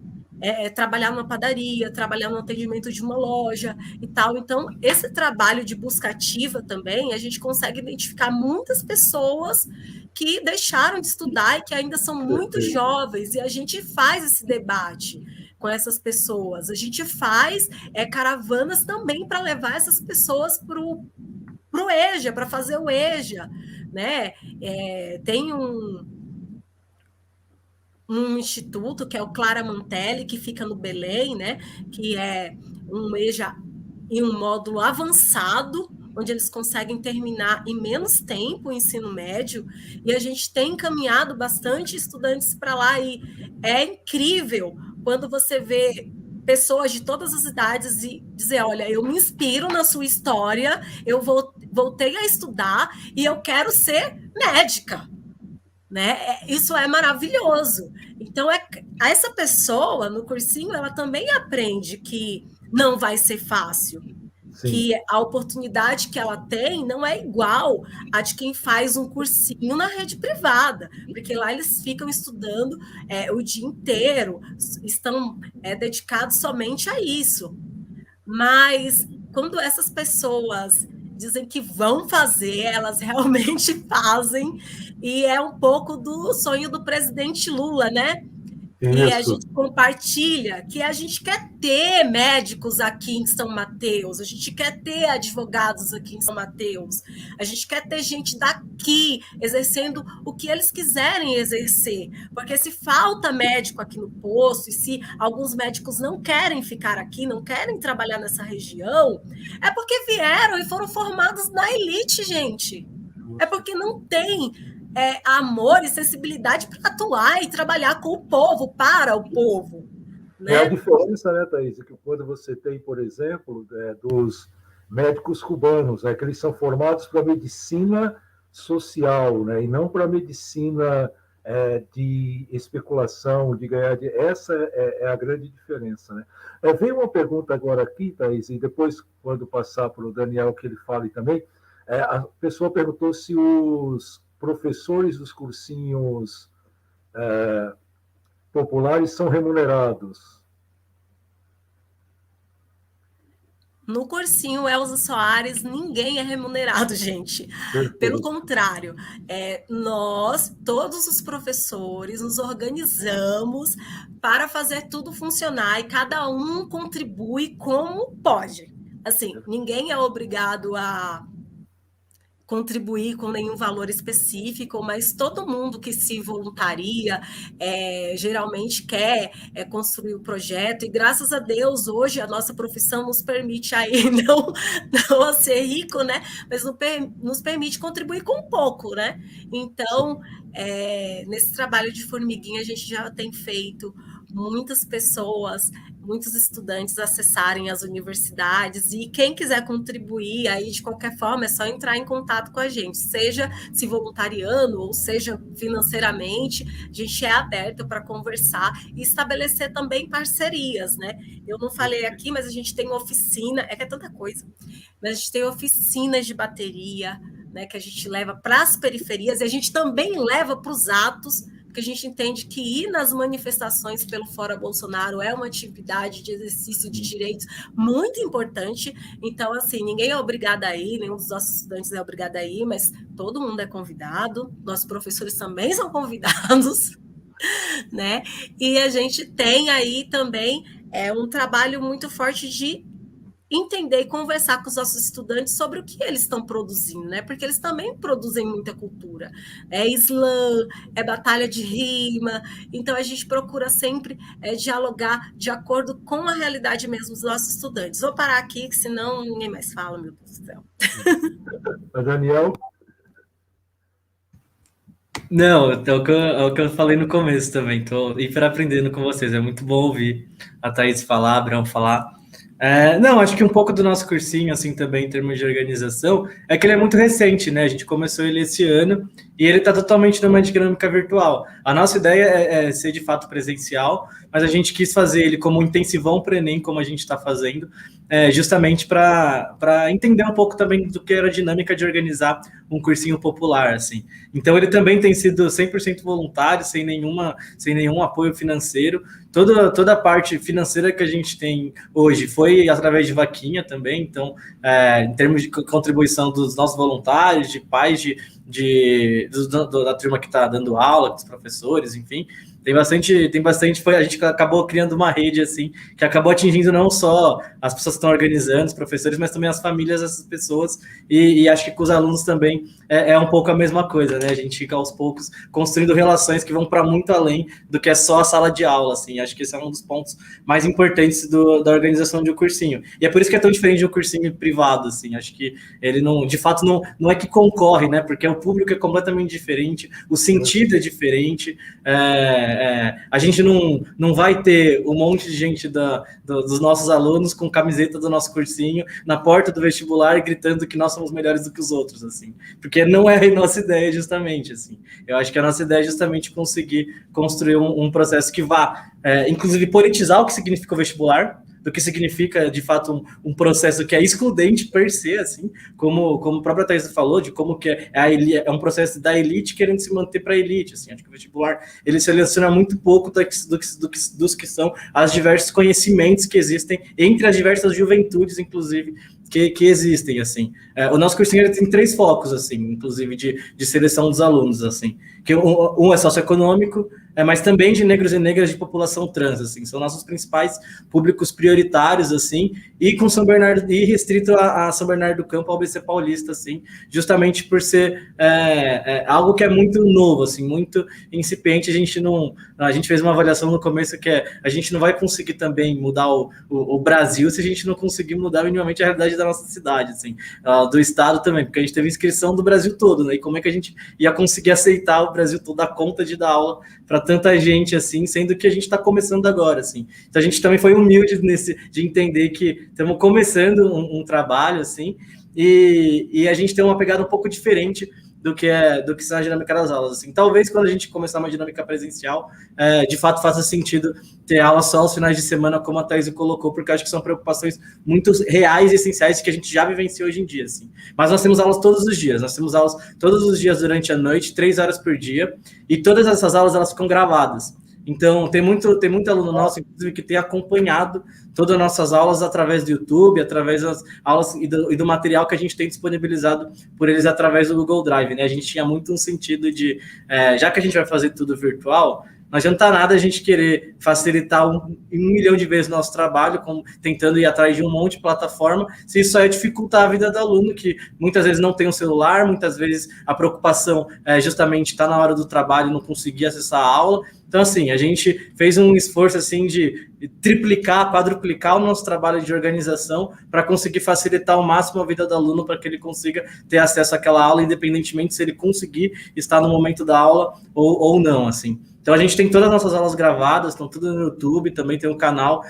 Trabalhar numa padaria, trabalhar no atendimento de uma loja e tal. Então, esse trabalho de busca ativa também, a gente consegue identificar muitas pessoas que deixaram de estudar e que ainda são muito jovens, e a gente faz esse debate com essas pessoas. A gente faz caravanas também para levar essas pessoas para o EJA, para fazer o EJA, né? Tem um instituto, que é o Clara Mantelli, que fica no Belém, né? Que é um EJA em um módulo avançado, onde eles conseguem terminar em menos tempo o ensino médio, e a gente tem encaminhado bastante estudantes para lá, e é incrível quando você vê pessoas de todas as idades e dizer, olha, eu me inspiro na sua história, eu voltei a estudar e eu quero ser médica, né? Isso é maravilhoso. Então, essa pessoa no cursinho, ela também aprende que não vai ser fácil, sim, que a oportunidade que ela tem não é igual a de quem faz um cursinho na rede privada, porque lá eles ficam estudando o dia inteiro, estão dedicados somente a isso. Mas quando essas pessoas dizem que vão fazer, elas realmente fazem, e é um pouco do sonho do presidente Lula, né? E a gente compartilha que a gente quer ter médicos aqui em São Mateus, a gente quer ter advogados aqui em São Mateus, a gente quer ter gente daqui exercendo o que eles quiserem exercer, porque se falta médico aqui no posto, e se alguns médicos não querem ficar aqui, não querem trabalhar nessa região, é porque vieram e foram formados na elite, gente. É porque não tem amor e sensibilidade para atuar e trabalhar com o povo, para o povo. Né? É a diferença, né, Thaís, que quando você tem, por exemplo, dos médicos cubanos, que eles são formados para medicina social, né, e não para medicina de especulação, de ganhar... Essa é a grande diferença. Né? Veio uma pergunta agora aqui, Thaís, e depois, quando passar para o Daniel, que ele fale também, a pessoa perguntou se os professores dos cursinhos populares são remunerados. No cursinho Elza Soares, ninguém é remunerado, gente. Perfeito. Pelo contrário, nós, todos os professores, nos organizamos para fazer tudo funcionar e cada um contribui como pode. Assim, ninguém é obrigado a contribuir com nenhum valor específico, mas todo mundo que se voluntaria geralmente quer construir o projeto, e graças a Deus hoje a nossa profissão nos permite aí não ser rico, né? Mas nos permite contribuir com pouco, né? Então, nesse trabalho de formiguinha a gente já tem feito muitas pessoas, muitos estudantes acessarem as universidades, e quem quiser contribuir aí de qualquer forma é só entrar em contato com a gente, seja se voluntariando ou seja financeiramente, a gente é aberto para conversar e estabelecer também parcerias, né? Eu não falei aqui, mas a gente tem oficina, que é tanta coisa, mas a gente tem oficinas de bateria, né, que a gente leva para as periferias, e a gente também leva para os atos, porque a gente entende que ir nas manifestações pelo Fora Bolsonaro é uma atividade de exercício de direitos muito importante. Então, assim, ninguém é obrigado a ir, nenhum dos nossos estudantes é obrigado a ir, mas todo mundo é convidado, nossos professores também são convidados, né? E a gente tem aí também um trabalho muito forte de entender e conversar com os nossos estudantes sobre o que eles estão produzindo, né? Porque eles também produzem muita cultura. É slam, é batalha de rima, então a gente procura sempre dialogar de acordo com a realidade mesmo dos nossos estudantes. Vou parar aqui, que senão ninguém mais fala, meu Deus do céu. Daniel? Não, é o que eu falei no começo também, estou hiper aprendendo com vocês, é muito bom ouvir a Thaís falar, a Abraão falar. Não, acho que um pouco do nosso cursinho, assim, também em termos de organização, é que ele é muito recente, né? A gente começou ele esse ano e ele está totalmente numa dinâmica virtual. A nossa ideia é ser de fato presencial, mas a gente quis fazer ele como um intensivão para o Enem, como a gente está fazendo, justamente para entender um pouco também do que era a dinâmica de organizar um cursinho popular, assim. Então ele também tem sido 100% voluntário, sem nenhum apoio financeiro. Toda a parte financeira que a gente tem hoje foi através de vaquinha também, então, em termos de contribuição dos nossos voluntários, de pais da turma que está dando aula, dos professores, enfim, a gente acabou criando uma rede, assim, que acabou atingindo não só as pessoas que estão organizando, os professores, mas também as famílias dessas pessoas, e acho que com os alunos também é um pouco a mesma coisa, né? A gente fica aos poucos construindo relações que vão para muito além do que é só a sala de aula, assim. Acho que esse é um dos pontos mais importantes da organização de um cursinho. E é por isso que é tão diferente de um cursinho privado, assim. Acho que ele não, de fato, não é que concorre, né? Porque o público é completamente diferente, o sentido é diferente. A gente não vai ter um monte de gente dos nossos alunos com camiseta do nosso cursinho na porta do vestibular gritando que nós somos melhores do que os outros, assim. Porque não é a nossa ideia, justamente, assim. Eu acho que a nossa ideia é justamente conseguir construir um processo que vá, inclusive, politizar o que significa o vestibular, do que significa, de fato, um processo que é excludente per se, assim, como a própria Thaís falou, de como que é um processo da elite querendo se manter para a elite, assim. Acho que o vestibular, ele seleciona muito pouco dos que são os diversos conhecimentos que existem entre as diversas juventudes, inclusive, que existem, assim. O nosso cursinho ele tem 3 focos, assim, inclusive, de seleção dos alunos, assim, que um é socioeconômico, mas também de negros e negras de população trans, assim, são nossos principais públicos prioritários, assim, e com São Bernardo, e restrito a São Bernardo do Campo, ao ABC Paulista, assim, justamente por ser algo que é muito novo, assim, muito incipiente. A gente fez uma avaliação no começo que a gente não vai conseguir também mudar o Brasil se a gente não conseguir mudar minimamente a realidade da nossa cidade, assim, do estado também, porque a gente teve inscrição do Brasil todo, né, e como é que a gente ia conseguir aceitar o Brasil todo, dar conta de dar aula para tanta gente, assim, sendo que a gente está começando agora, assim. Então a gente também foi humilde de entender que estamos começando um trabalho, assim, e a gente tem uma pegada um pouco diferente do que são a dinâmica das aulas, assim. Talvez quando a gente começar uma dinâmica presencial, de fato faça sentido ter aula só aos finais de semana, como a Thaís colocou, porque acho que são preocupações muito reais e essenciais que a gente já vivencia hoje em dia, assim. Mas nós temos aulas todos os dias, durante a noite, 3 horas por dia, e todas essas aulas, elas ficam gravadas. Então, tem muito aluno nosso, inclusive, que tem acompanhado todas as nossas aulas através do YouTube, através das aulas e do material que a gente tem disponibilizado por eles através do Google Drive, né? A gente tinha muito um sentido de, já que a gente vai fazer tudo virtual, não adianta nada a gente querer facilitar um milhão de vezes o nosso trabalho, tentando ir atrás de um monte de plataforma, se isso só dificultar a vida do aluno, que muitas vezes não tem um celular, muitas vezes a preocupação é justamente estar na hora do trabalho e não conseguir acessar a aula. Então, assim, a gente fez um esforço, assim, de triplicar, quadruplicar o nosso trabalho de organização para conseguir facilitar ao máximo a vida do aluno, para que ele consiga ter acesso àquela aula, independentemente se ele conseguir estar no momento da aula ou não, assim. Então, a gente tem todas as nossas aulas gravadas, estão tudo no YouTube, também tem um canal,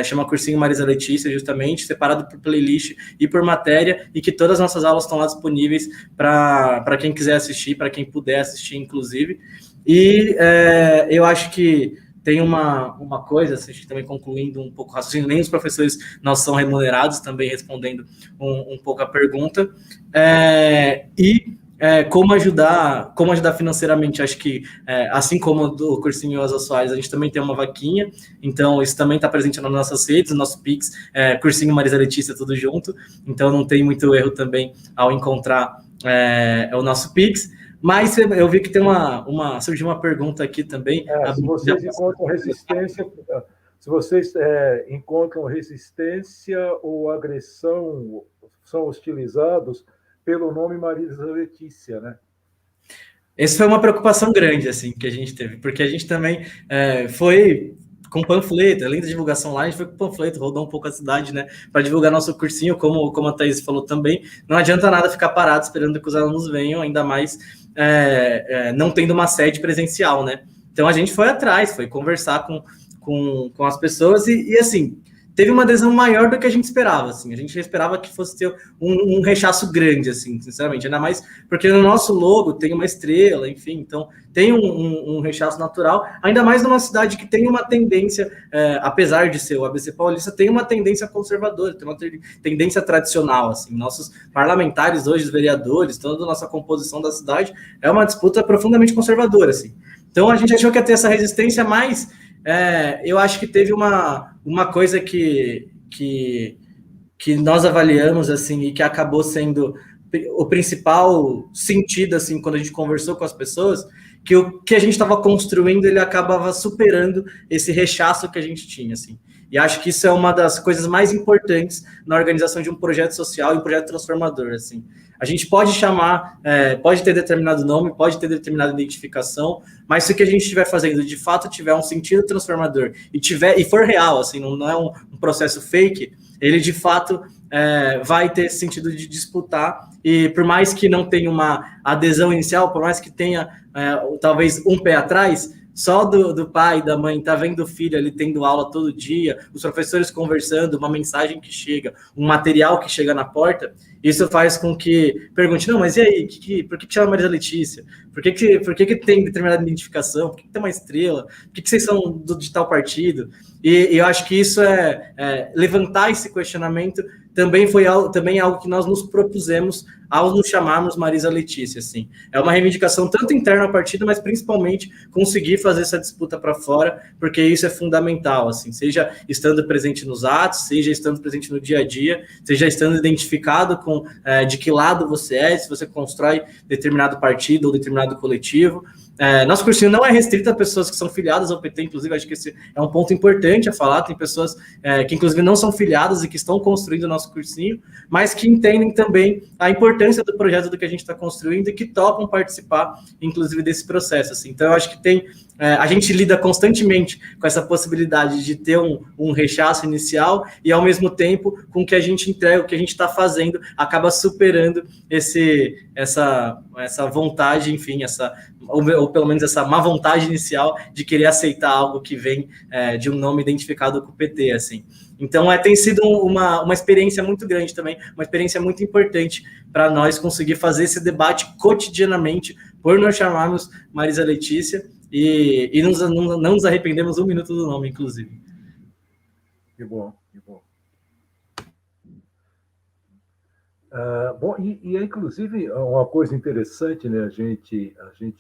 chama Cursinho Marisa Letícia, justamente, separado por playlist e por matéria, e que todas as nossas aulas estão lá disponíveis para quem quiser assistir, para quem puder assistir, inclusive. E eu acho que tem uma coisa, assim, também concluindo um pouco o raciocínio, nem os professores nós são remunerados, também respondendo um pouco a pergunta, como ajudar financeiramente. Acho que, assim como do cursinho Asas Soares, a gente também tem uma vaquinha, então isso também está presente nas nossas redes, no nosso Pix, cursinho Marisa Letícia, tudo junto, então não tem muito erro também ao encontrar o nosso Pix. Mas eu vi que tem surgiu uma pergunta aqui também. Se vocês encontram resistência ou agressão, são hostilizados pelo nome Marisa Letícia, né? Essa foi uma preocupação grande, assim, que a gente teve, porque a gente também foi com panfleto, além da divulgação lá, a gente foi com panfleto, rodou um pouco a cidade, né, para divulgar nosso cursinho, como a Thaís falou também. Não adianta nada ficar parado esperando que os alunos venham, ainda mais não tendo uma sede presencial, né? Então a gente foi atrás, foi conversar com as pessoas e assim, teve uma adesão maior do que a gente esperava, assim. A gente esperava que fosse ter um rechaço grande, assim, sinceramente. Ainda mais porque no nosso logo tem uma estrela, enfim. Então, tem um rechaço natural. Ainda mais numa cidade que tem uma tendência, apesar de ser o ABC Paulista, tem uma tendência conservadora, tem uma tendência tradicional, assim. Nossos parlamentares hoje, os vereadores, toda a nossa composição da cidade é uma disputa profundamente conservadora, assim. Então, a gente achou que ia ter essa resistência, mas eu acho que teve uma coisa que nós avaliamos, assim, e que acabou sendo o principal sentido, assim, quando a gente conversou com as pessoas, que o que a gente estava construindo, ele acabava superando esse rechaço que a gente tinha, assim. E acho que isso é uma das coisas mais importantes na organização de um projeto social e um projeto transformador, assim. A gente pode chamar, pode ter determinado nome, pode ter determinada identificação, mas se o que a gente estiver fazendo de fato tiver um sentido transformador e for real, assim, não é um processo fake, ele de fato vai ter sentido de disputar, e por mais que não tenha uma adesão inicial, por mais que tenha talvez um pé atrás, só do pai e da mãe tá vendo o filho ali tendo aula todo dia, os professores conversando, uma mensagem que chega, um material que chega na porta, isso faz com que pergunte, não, mas e aí, por que chama Marisa Letícia? Por que tem determinada identificação? Por que tem uma estrela? Por que vocês são de tal partido? E eu acho que isso levantar esse questionamento também é algo que nós nos propusemos ao nos chamarmos Marisa Letícia, assim. É uma reivindicação tanto interna ao partido, mas principalmente conseguir fazer essa disputa para fora, porque isso é fundamental, assim, seja estando presente nos atos, seja estando presente no dia a dia, seja estando identificado com de que lado você é, se você constrói determinado partido ou determinado coletivo. Nosso cursinho não é restrito a pessoas que são filiadas ao PT, inclusive, acho que esse é um ponto importante a falar, tem pessoas que inclusive não são filiadas e que estão construindo o nosso cursinho, mas que entendem também a importância do projeto do que a gente está construindo e que topam participar, inclusive, desse processo, assim. Então, eu acho que a gente lida constantemente com essa possibilidade de ter um rechaço inicial e, ao mesmo tempo, com o que a gente entrega, o que a gente está fazendo, acaba superando essa vontade, enfim, ou pelo menos essa má vontade inicial de querer aceitar algo que vem de um nome identificado com o PT, assim. Então, tem sido uma experiência muito grande também, uma experiência muito importante para nós conseguir fazer esse debate cotidianamente, por nós chamarmos Marisa Letícia, e não nos arrependemos um minuto do nome, inclusive. Que bom, que bom. Bom, inclusive, uma coisa interessante, né, a gente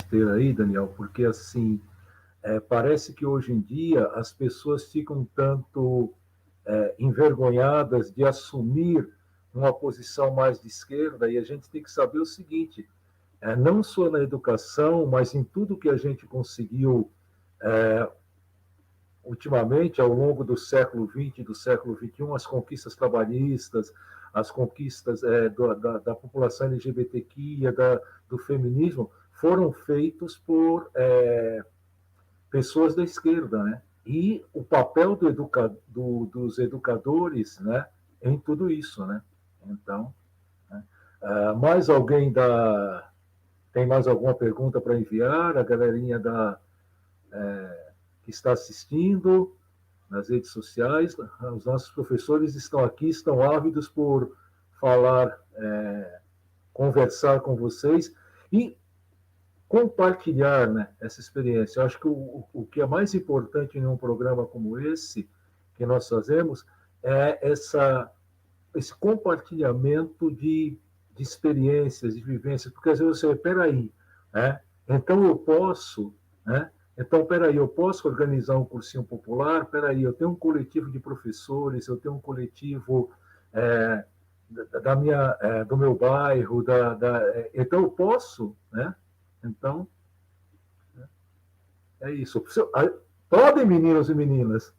ter aí, Daniel, porque, assim, parece que hoje em dia as pessoas ficam tanto envergonhadas de assumir uma posição mais de esquerda, e a gente tem que saber o seguinte, não só na educação, mas em tudo que a gente conseguiu ultimamente, ao longo do século XX e do século XXI, as conquistas trabalhistas, as conquistas da população LGBTQIA, do feminismo, foram feitos por pessoas da esquerda, né? E o papel dos educadores, né, em tudo isso, né? Então, né? Mais alguém tem mais alguma pergunta para enviar? A galerinha que está assistindo nas redes sociais, os nossos professores estão aqui, estão ávidos por falar, conversar com vocês e compartilhar, né, essa experiência. Eu acho que o que é mais importante em um programa como esse que nós fazemos é esse compartilhamento de experiências, de vivências, porque às vezes você, peraí, né? Então eu posso, né? Então, peraí, eu posso organizar um cursinho popular? Peraí, eu tenho um coletivo de professores, eu tenho um coletivo do meu bairro, então eu posso, né? Então, é isso. Podem, meninos e meninas?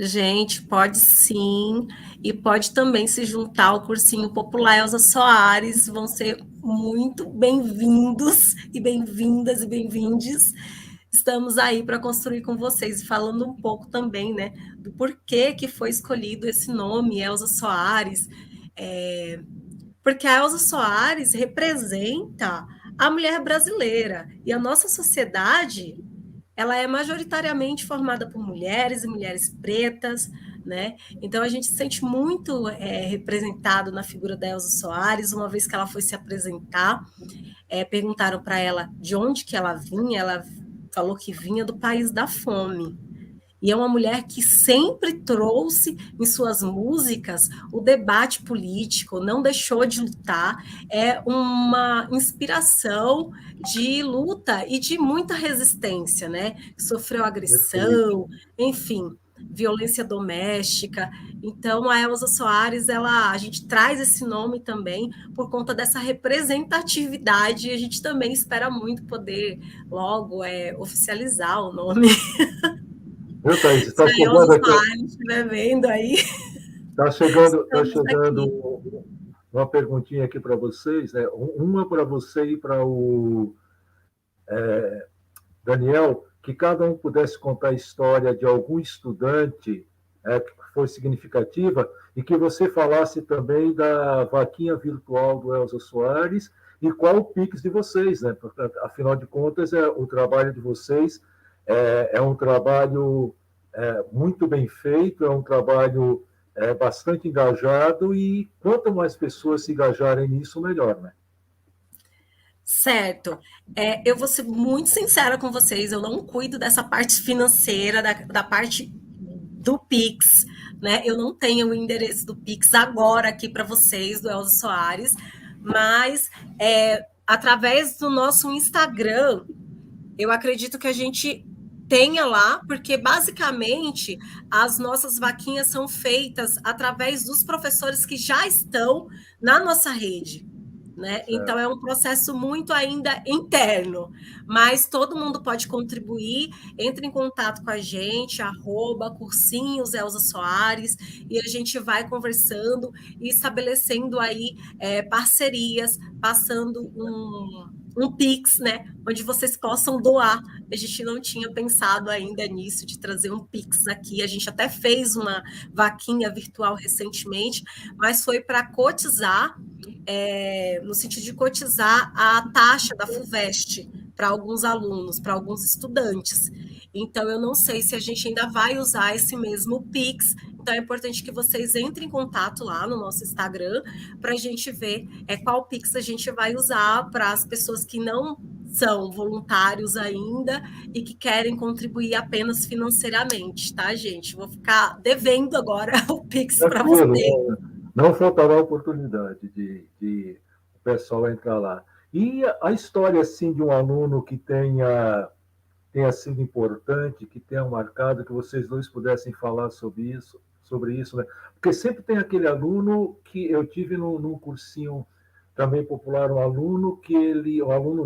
Gente, pode sim, e pode também se juntar ao cursinho popular Elza Soares, vão ser muito bem-vindos e bem-vindas e bem-vindes. Estamos aí para construir com vocês, falando um pouco também, né, do porquê que foi escolhido esse nome, Elza Soares, porque a Elza Soares representa a mulher brasileira, e a nossa sociedade, ela é majoritariamente formada por mulheres e mulheres pretas, né? Então a gente se sente muito representado na figura da Elza Soares. Uma vez que ela foi se apresentar, perguntaram para ela de onde que ela vinha, ela falou que vinha do país da fome. E é uma mulher que sempre trouxe em suas músicas o debate político, não deixou de lutar, é uma inspiração de luta e de muita resistência, né? Sofreu agressão, enfim. violência doméstica. Então, a Elza Soares, a gente traz esse nome também por conta dessa representatividade, e a gente também espera muito poder logo oficializar o nome. Viu, Thaís? Se a Elza Soares estiver vendo aí... Está chegando uma perguntinha aqui para vocês, né? Uma para você e para o Daniel, que cada um pudesse contar a história de algum estudante que foi significativa, e que você falasse também da vaquinha virtual do Elza Soares e qual o Pix de vocês, né? Porque, afinal de contas, o trabalho de vocês é um trabalho muito bem feito, é um trabalho bastante engajado, e quanto mais pessoas se engajarem nisso, melhor, né? Certo. Eu vou ser muito sincera com vocês, eu não cuido dessa parte financeira, da parte do Pix, né? Eu não tenho o endereço do Pix agora aqui para vocês, do Elza Soares, mas através do nosso Instagram, eu acredito que a gente tenha lá, porque basicamente as nossas vaquinhas são feitas através dos professores que já estão na nossa rede, né? Então é um processo muito ainda interno, mas todo mundo pode contribuir. Entre em contato com a gente, @cursinhos Elza Soares, e a gente vai conversando e estabelecendo aí parcerias, passando um Pix, né, onde vocês possam doar. A gente não tinha pensado ainda nisso, de trazer um Pix aqui. A gente até fez uma vaquinha virtual recentemente, mas foi para cotizar, no sentido de cotizar a taxa da FUVEST para alguns alunos, para alguns estudantes. Então, eu não sei se a gente ainda vai usar esse mesmo Pix. Então, é importante que vocês entrem em contato lá no nosso Instagram para a gente ver qual Pix a gente vai usar para as pessoas que não são voluntários ainda e que querem contribuir apenas financeiramente, tá, gente? Vou ficar devendo agora o Pix para vocês. Não faltará a oportunidade de o pessoal entrar lá. E a história, assim, de um aluno que tenha sido importante, que tenha marcado, que vocês dois pudessem falar sobre isso, né? Porque sempre tem aquele aluno que eu tive num cursinho também popular, um aluno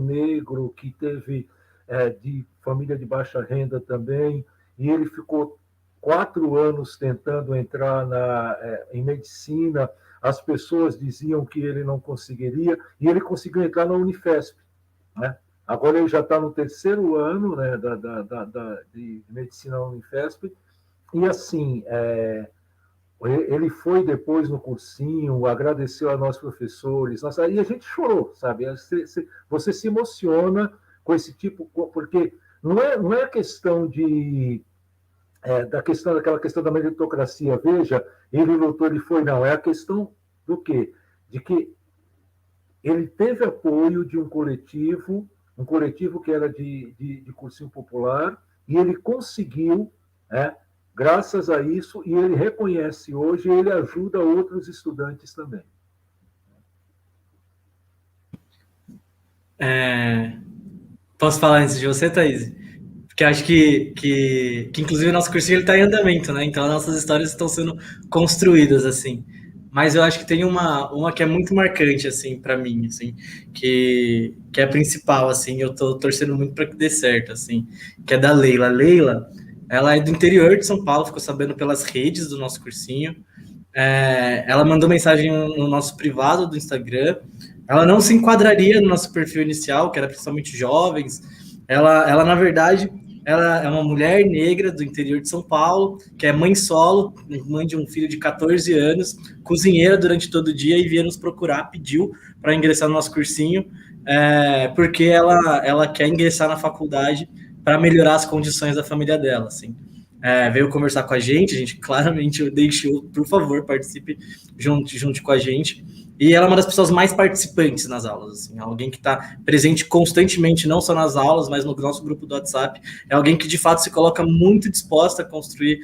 negro, que teve de família de baixa renda também, e ele ficou 4 anos tentando entrar em medicina. As pessoas diziam que ele não conseguiria, e ele conseguiu entrar na Unifesp, né? Agora ele já está no 3º ano, né, de medicina na Unifesp, e assim, ele foi depois no cursinho, agradeceu a nós professores, e a gente chorou, sabe? Você se emociona com esse tipo, porque não é a questão daquela questão da meritocracia. Veja, ele lutou, ele foi, não, é a questão do quê? De que ele teve apoio de um coletivo que era de cursinho popular, e ele conseguiu, graças a isso, e ele reconhece hoje, e ele ajuda outros estudantes também. Posso falar antes de você, Thaís? Porque acho que inclusive o nosso cursinho está em andamento, né? Então, nossas histórias estão sendo construídas, assim. Mas eu acho que tem uma que é muito marcante, assim, para mim, assim, que é a principal, assim, eu tô torcendo muito para que dê certo, assim, que é da Leila. Leila, ela é do interior de São Paulo, ficou sabendo pelas redes do nosso cursinho. Ela mandou mensagem no nosso privado do Instagram. Ela não se enquadraria no nosso perfil inicial, que era principalmente jovens. Ela na verdade, ela é uma mulher negra do interior de São Paulo, que é mãe solo, mãe de um filho de 14 anos, cozinheira durante todo o dia, e veio nos procurar, pediu para ingressar no nosso cursinho, porque ela quer ingressar na faculdade para melhorar as condições da família dela, assim. Veio conversar com a gente claramente deixou, por favor, participe junto com a gente. E ela é uma das pessoas mais participantes nas aulas, assim, alguém que está presente constantemente, não só nas aulas, mas no nosso grupo do WhatsApp. É alguém que, de fato, se coloca muito disposta a construir,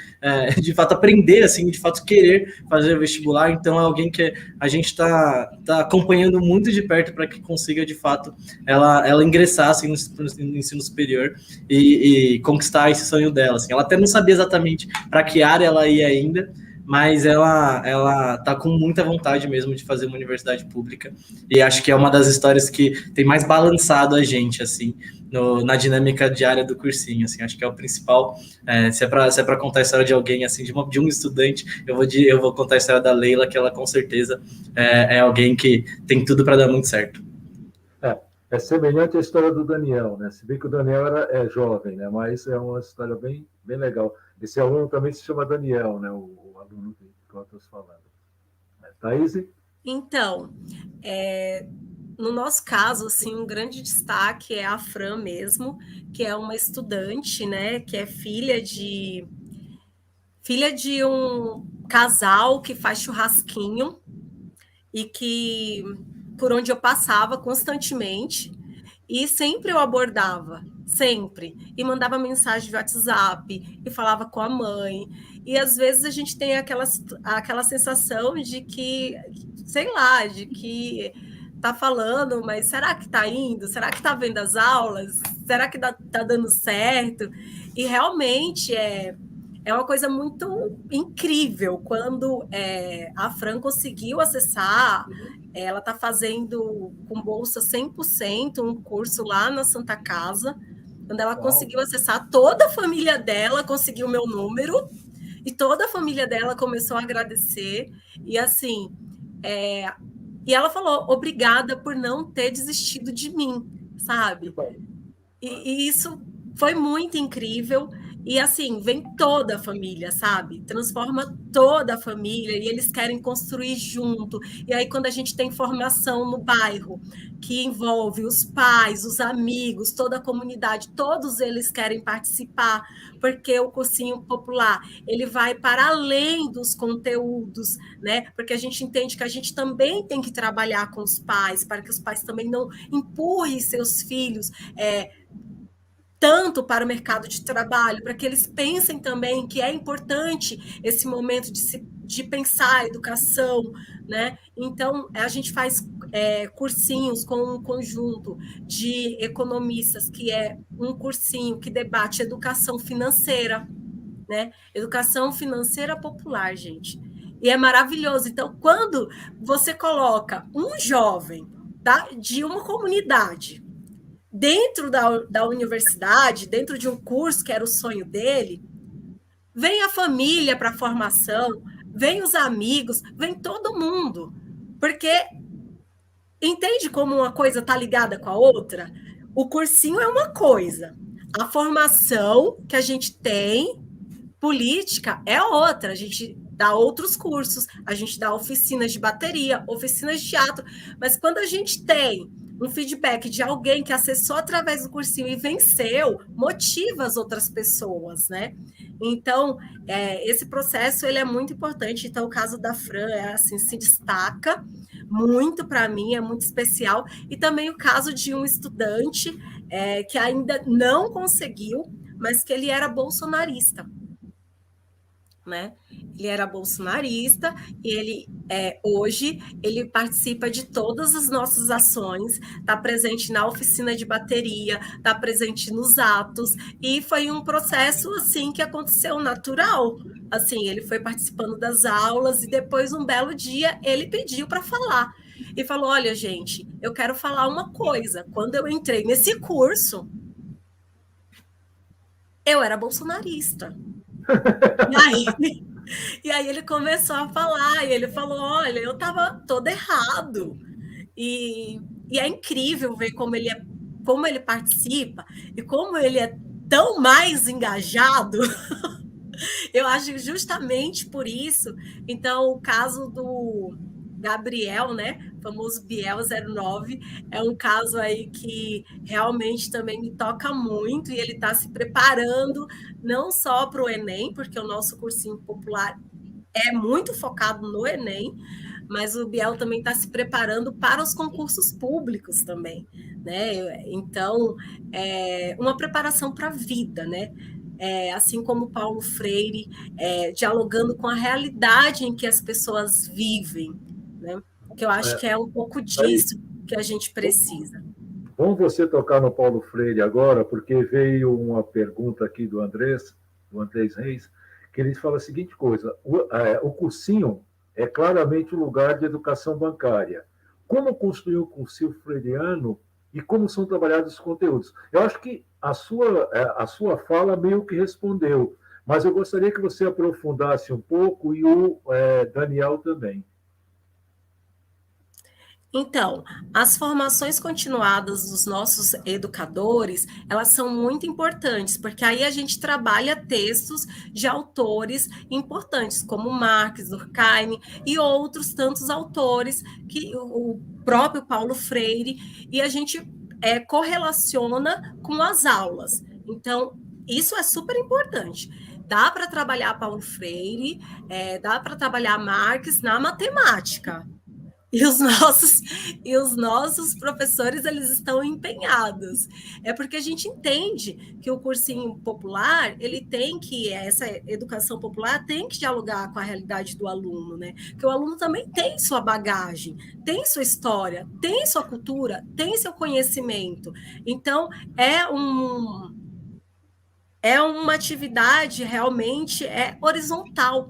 de fato, aprender, assim, de fato, querer fazer o vestibular. Então, é alguém que a gente está acompanhando muito de perto para que consiga, de fato, ela ingressar, assim, no ensino superior e conquistar esse sonho dela, assim. Ela até não sabia exatamente para que área ela ia ainda, mas ela tá com muita vontade mesmo de fazer uma universidade pública, e acho que é uma das histórias que tem mais balançado a gente, assim, na dinâmica diária do cursinho, assim, acho que é o principal. Se é para contar a história de alguém, assim, de um estudante, eu vou contar a história da Leila, que ela com certeza é alguém que tem tudo para dar muito certo. É semelhante à história do Daniel, né? Se bem que o Daniel é jovem, né? Mas é uma história bem legal. Esse aluno também se chama Daniel, né? O aluno que eu estou falando. Thaís? Então, no nosso caso, assim, um grande destaque é a Fran mesmo, que é uma estudante, né? Que é filha de um casal que faz churrasquinho e que por onde eu passava constantemente, e sempre eu abordava, sempre, e mandava mensagem de WhatsApp, e falava com a mãe, e às vezes a gente tem aquela sensação de que, sei lá, de que tá falando, mas será que tá indo? Será que tá vendo as aulas? Será que tá dando certo? E realmente é uma coisa muito incrível quando a Fran conseguiu acessar. Ela está fazendo com bolsa 100% um curso lá na Santa Casa. Quando ela conseguiu acessar, toda a família dela conseguiu o meu número e toda a família dela começou a agradecer. E assim, e ela falou, obrigada por não ter desistido de mim, sabe? E isso foi muito incrível. E assim, vem toda a família, sabe? Transforma toda a família e eles querem construir junto. E aí, quando a gente tem formação no bairro, que envolve os pais, os amigos, toda a comunidade, todos eles querem participar, porque o cursinho popular, ele vai para além dos conteúdos, né? Porque a gente entende que a gente também tem que trabalhar com os pais, para que os pais também não empurrem seus filhos tanto para o mercado de trabalho, para que eles pensem também que é importante esse momento de pensar a educação, né? Então, a gente faz cursinhos com um conjunto de economistas, que é um cursinho que debate educação financeira, né? Educação financeira popular, gente. E é maravilhoso. Então, quando você coloca um jovem de uma comunidade dentro da universidade, dentro de um curso que era o sonho dele, vem a família para a formação, vem os amigos, vem todo mundo. Porque entende como uma coisa está ligada com a outra? O cursinho é uma coisa, a formação que a gente tem, política, é outra. A gente dá outros cursos, a gente dá oficinas de bateria, oficinas de teatro, mas quando a gente tem um feedback de alguém que acessou através do cursinho e venceu, motiva as outras pessoas, né? Então, esse processo ele é muito importante. Então, o caso da Fran assim, se destaca muito para mim, é muito especial. E também o caso de um estudante que ainda não conseguiu, mas que ele era bolsonarista. Né? Ele era bolsonarista e ele hoje ele participa de todas as nossas ações, está presente na oficina de bateria, está presente nos atos, e foi um processo assim que aconteceu natural. Assim, ele foi participando das aulas e depois, um belo dia, ele pediu para falar. E falou: olha, gente, eu quero falar uma coisa. Quando eu entrei nesse curso, eu era bolsonarista. E aí ele começou a falar, e ele falou: olha, eu estava todo errado. E é incrível ver como ele participa e como ele é tão mais engajado. Eu acho justamente por isso. Então, o caso do Gabriel, né, famoso Biel 09, é um caso aí que realmente também me toca muito, e ele está se preparando não só para o Enem, porque o nosso cursinho popular é muito focado no Enem, mas o Biel também está se preparando para os concursos públicos também, né? Então, uma preparação para a vida, né? Assim como Paulo Freire, dialogando com a realidade em que as pessoas vivem, né? Que eu acho que é um pouco disso que a gente precisa. Bom você tocar no Paulo Freire agora, porque veio uma pergunta aqui do Andrés Reis, que ele fala a seguinte coisa: o cursinho é claramente um lugar de educação bancária. Como construir um cursinho freiriano e como são trabalhados os conteúdos? Eu acho que a sua fala meio que respondeu, mas eu gostaria que você aprofundasse um pouco e o Daniel também. Então, as formações continuadas dos nossos educadores, elas são muito importantes, porque aí a gente trabalha textos de autores importantes, como Marx, Durkheim e outros tantos autores, que o próprio Paulo Freire, e a gente correlaciona com as aulas. Então, isso é super importante. Dá para trabalhar Paulo Freire, dá para trabalhar Marx na matemática. E os nossos professores, eles estão empenhados. É porque a gente entende que o cursinho popular, essa educação popular tem que dialogar com a realidade do aluno, né? Que o aluno também tem sua bagagem, tem sua história, tem sua cultura, tem seu conhecimento. Então, é uma atividade realmente horizontal,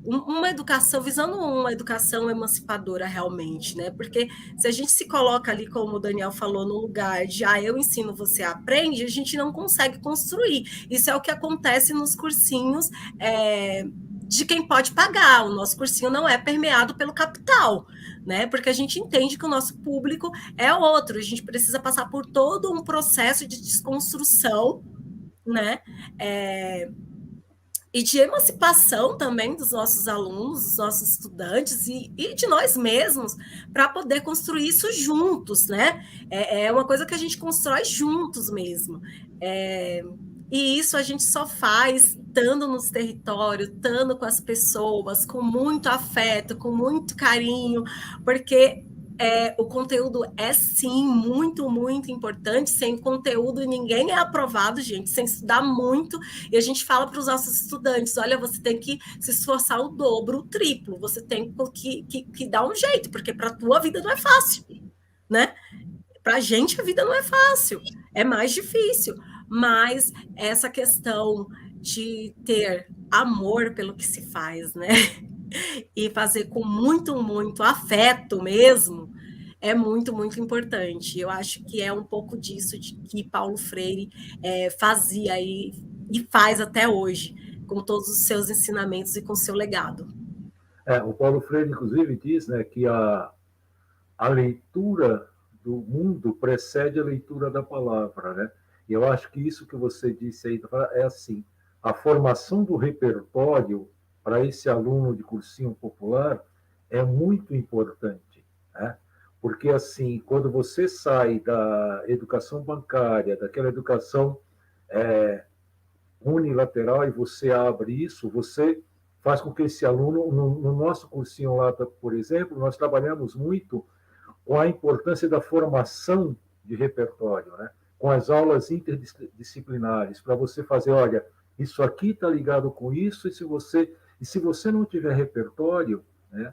uma educação, visando uma educação emancipadora realmente, né? Porque se a gente se coloca ali, como o Daniel falou, no lugar de eu ensino, você aprende, a gente não consegue construir. Isso é o que acontece nos cursinhos de quem pode pagar. O nosso cursinho não é permeado pelo capital, né? Porque a gente entende que o nosso público é outro, a gente precisa passar por todo um processo de desconstrução, né? E de emancipação também dos nossos alunos, dos nossos estudantes e de nós mesmos, para poder construir isso juntos, né? É uma coisa que a gente constrói juntos mesmo. E isso a gente só faz estando nos territórios, estando com as pessoas, com muito afeto, com muito carinho, porque o conteúdo é, sim, muito, muito importante. Sem conteúdo, ninguém é aprovado, gente, sem estudar muito. E a gente fala para os nossos estudantes, olha, você tem que se esforçar o dobro, o triplo. Você tem que dar um jeito, porque para a tua vida não é fácil, né? Para a gente, a vida não é fácil, é mais difícil. Mas essa questão de ter amor pelo que se faz, né? E fazer com muito, muito afeto mesmo, é muito, muito importante. Eu acho que é um pouco disso de que Paulo Freire fazia e faz até hoje, com todos os seus ensinamentos e com seu legado. O Paulo Freire, inclusive, diz, né, que a leitura do mundo precede a leitura da palavra, né? E eu acho que isso que você disse aí é assim, a formação do repertório para esse aluno de cursinho popular é muito importante, né? Porque, assim, quando você sai da educação bancária, daquela educação unilateral, e você abre isso, você faz com que esse aluno, no nosso cursinho lá, por exemplo, nós trabalhamos muito com a importância da formação de repertório, né? Com as aulas interdisciplinares, para você fazer, olha, isso aqui está ligado com isso, e se você não tiver repertório, né,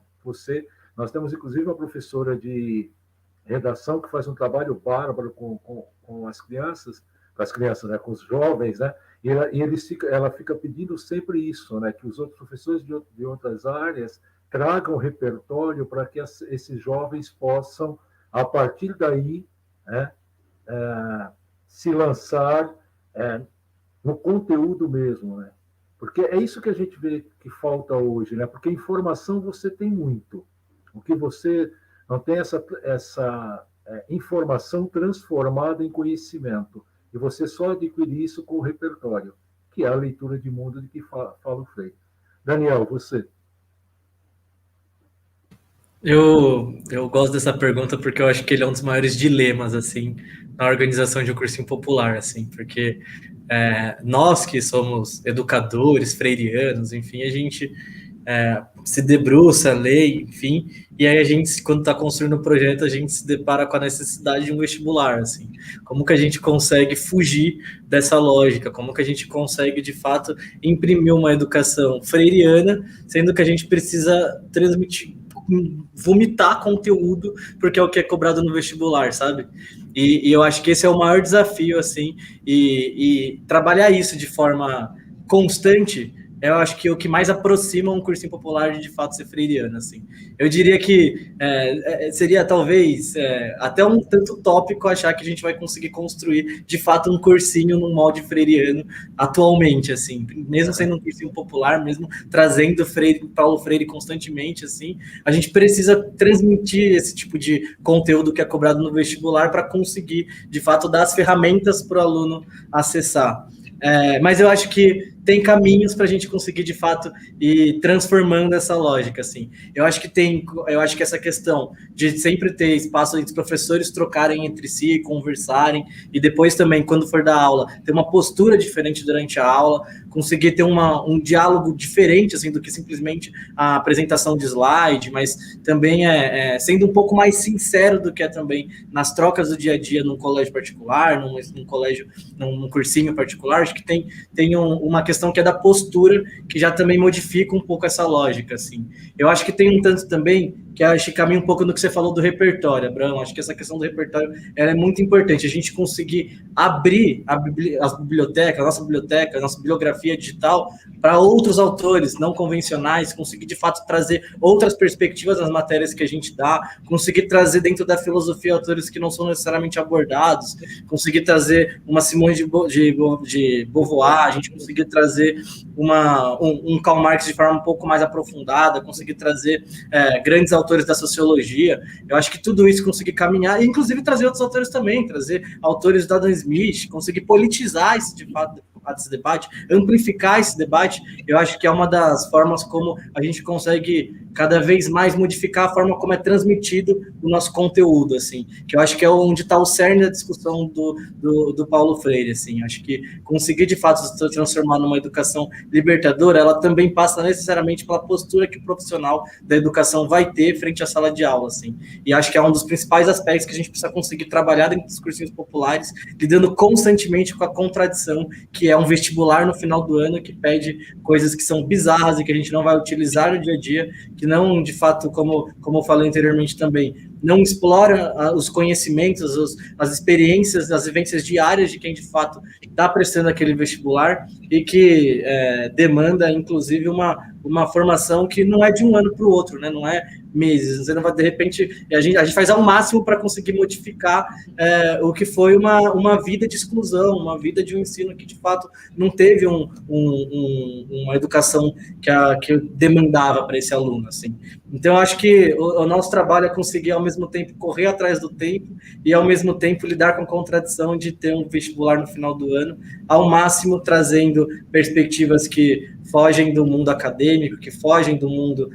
nós temos inclusive uma professora de redação que faz um trabalho bárbaro com as crianças, né, com os jovens, né, e ela fica pedindo sempre isso, né, que os outros professores de outras áreas tragam repertório para que esses jovens possam, a partir daí, né, se lançar no conteúdo mesmo, né? Porque é isso que a gente vê que falta hoje, né? Porque informação você tem muito. O que você não tem essa informação transformada em conhecimento. E você só adquire isso com o repertório, que é a leitura de mundo de que fala o Freire. Daniel, você. Eu gosto dessa pergunta porque eu acho que ele é um dos maiores dilemas, assim, na organização de um cursinho popular, assim, porque nós que somos educadores, freirianos, enfim, a gente se debruça, lê, enfim, e aí a gente, quando está construindo o projeto, a gente se depara com a necessidade de um vestibular, assim. Como que a gente consegue fugir dessa lógica? Como que a gente consegue, de fato, imprimir uma educação freiriana, sendo que a gente precisa transmitir, vomitar conteúdo, porque é o que é cobrado no vestibular, sabe? E eu acho que esse é o maior desafio, assim, e trabalhar isso de forma constante, eu acho que o que mais aproxima um cursinho popular de fato ser freiriano, assim. Eu diria que seria talvez até um tanto utópico achar que a gente vai conseguir construir de fato um cursinho no molde freiriano atualmente, assim, mesmo sendo um cursinho popular, mesmo trazendo Paulo Freire constantemente, assim, a gente precisa transmitir esse tipo de conteúdo que é cobrado no vestibular para conseguir de fato dar as ferramentas para o aluno acessar. Mas eu acho que tem caminhos para a gente conseguir, de fato, ir transformando essa lógica, assim. Eu acho que essa questão de sempre ter espaço entre os professores trocarem entre si, conversarem, e depois também, quando for dar aula, ter uma postura diferente durante a aula, conseguir ter um diálogo diferente, assim, do que simplesmente a apresentação de slide, mas também sendo um pouco mais sincero do que é também nas trocas do dia a dia num colégio particular, num colégio, num cursinho particular. Acho que tem uma questão que é da postura, que já também modifica um pouco essa lógica, assim. Eu acho que tem um tanto também, que acho que caminha um pouco no que você falou do repertório, Abraão. Acho que essa questão do repertório ela é muito importante, a gente conseguir abrir as bibliotecas, a nossa bibliografia digital para outros autores não convencionais, conseguir de fato trazer outras perspectivas nas matérias que a gente dá, conseguir trazer dentro da filosofia autores que não são necessariamente abordados, conseguir trazer uma Simone de Beauvoir, a gente conseguir trazer um Karl Marx de forma um pouco mais aprofundada, conseguir trazer grandes autores da sociologia. Eu acho que tudo isso conseguir caminhar, e inclusive trazer outros autores também, trazer autores da Adam Smith, conseguir politizar esse debate, amplificar esse debate, eu acho que é uma das formas como a gente consegue cada vez mais modificar a forma como é transmitido o nosso conteúdo, assim, que eu acho que é onde está o cerne da discussão do Paulo Freire, assim. Acho que conseguir de fato se transformar numa educação libertadora, ela também passa necessariamente pela postura que o profissional da educação vai ter frente à sala de aula, assim. E acho que é um dos principais aspectos que a gente precisa conseguir trabalhar dentro dos cursinhos populares, lidando constantemente com a contradição que é um vestibular no final do ano que pede coisas que são bizarras e que a gente não vai utilizar no dia a dia, que não, de fato, como eu falei anteriormente também, não explora os conhecimentos, as experiências, as vivências diárias de quem, de fato, está prestando aquele vestibular e que demanda, inclusive, uma formação que não é de um ano para o outro, né? Não é meses. Você não vai, de repente, a gente faz ao máximo para conseguir modificar o que foi uma vida de exclusão, uma vida de um ensino que, de fato, não teve uma educação que demandava para esse aluno, assim. Então, eu acho que o nosso trabalho é conseguir, ao mesmo tempo, correr atrás do tempo e, ao mesmo tempo, lidar com a contradição de ter um vestibular no final do ano, ao máximo trazendo perspectivas que fogem do mundo acadêmico, que fogem do mundo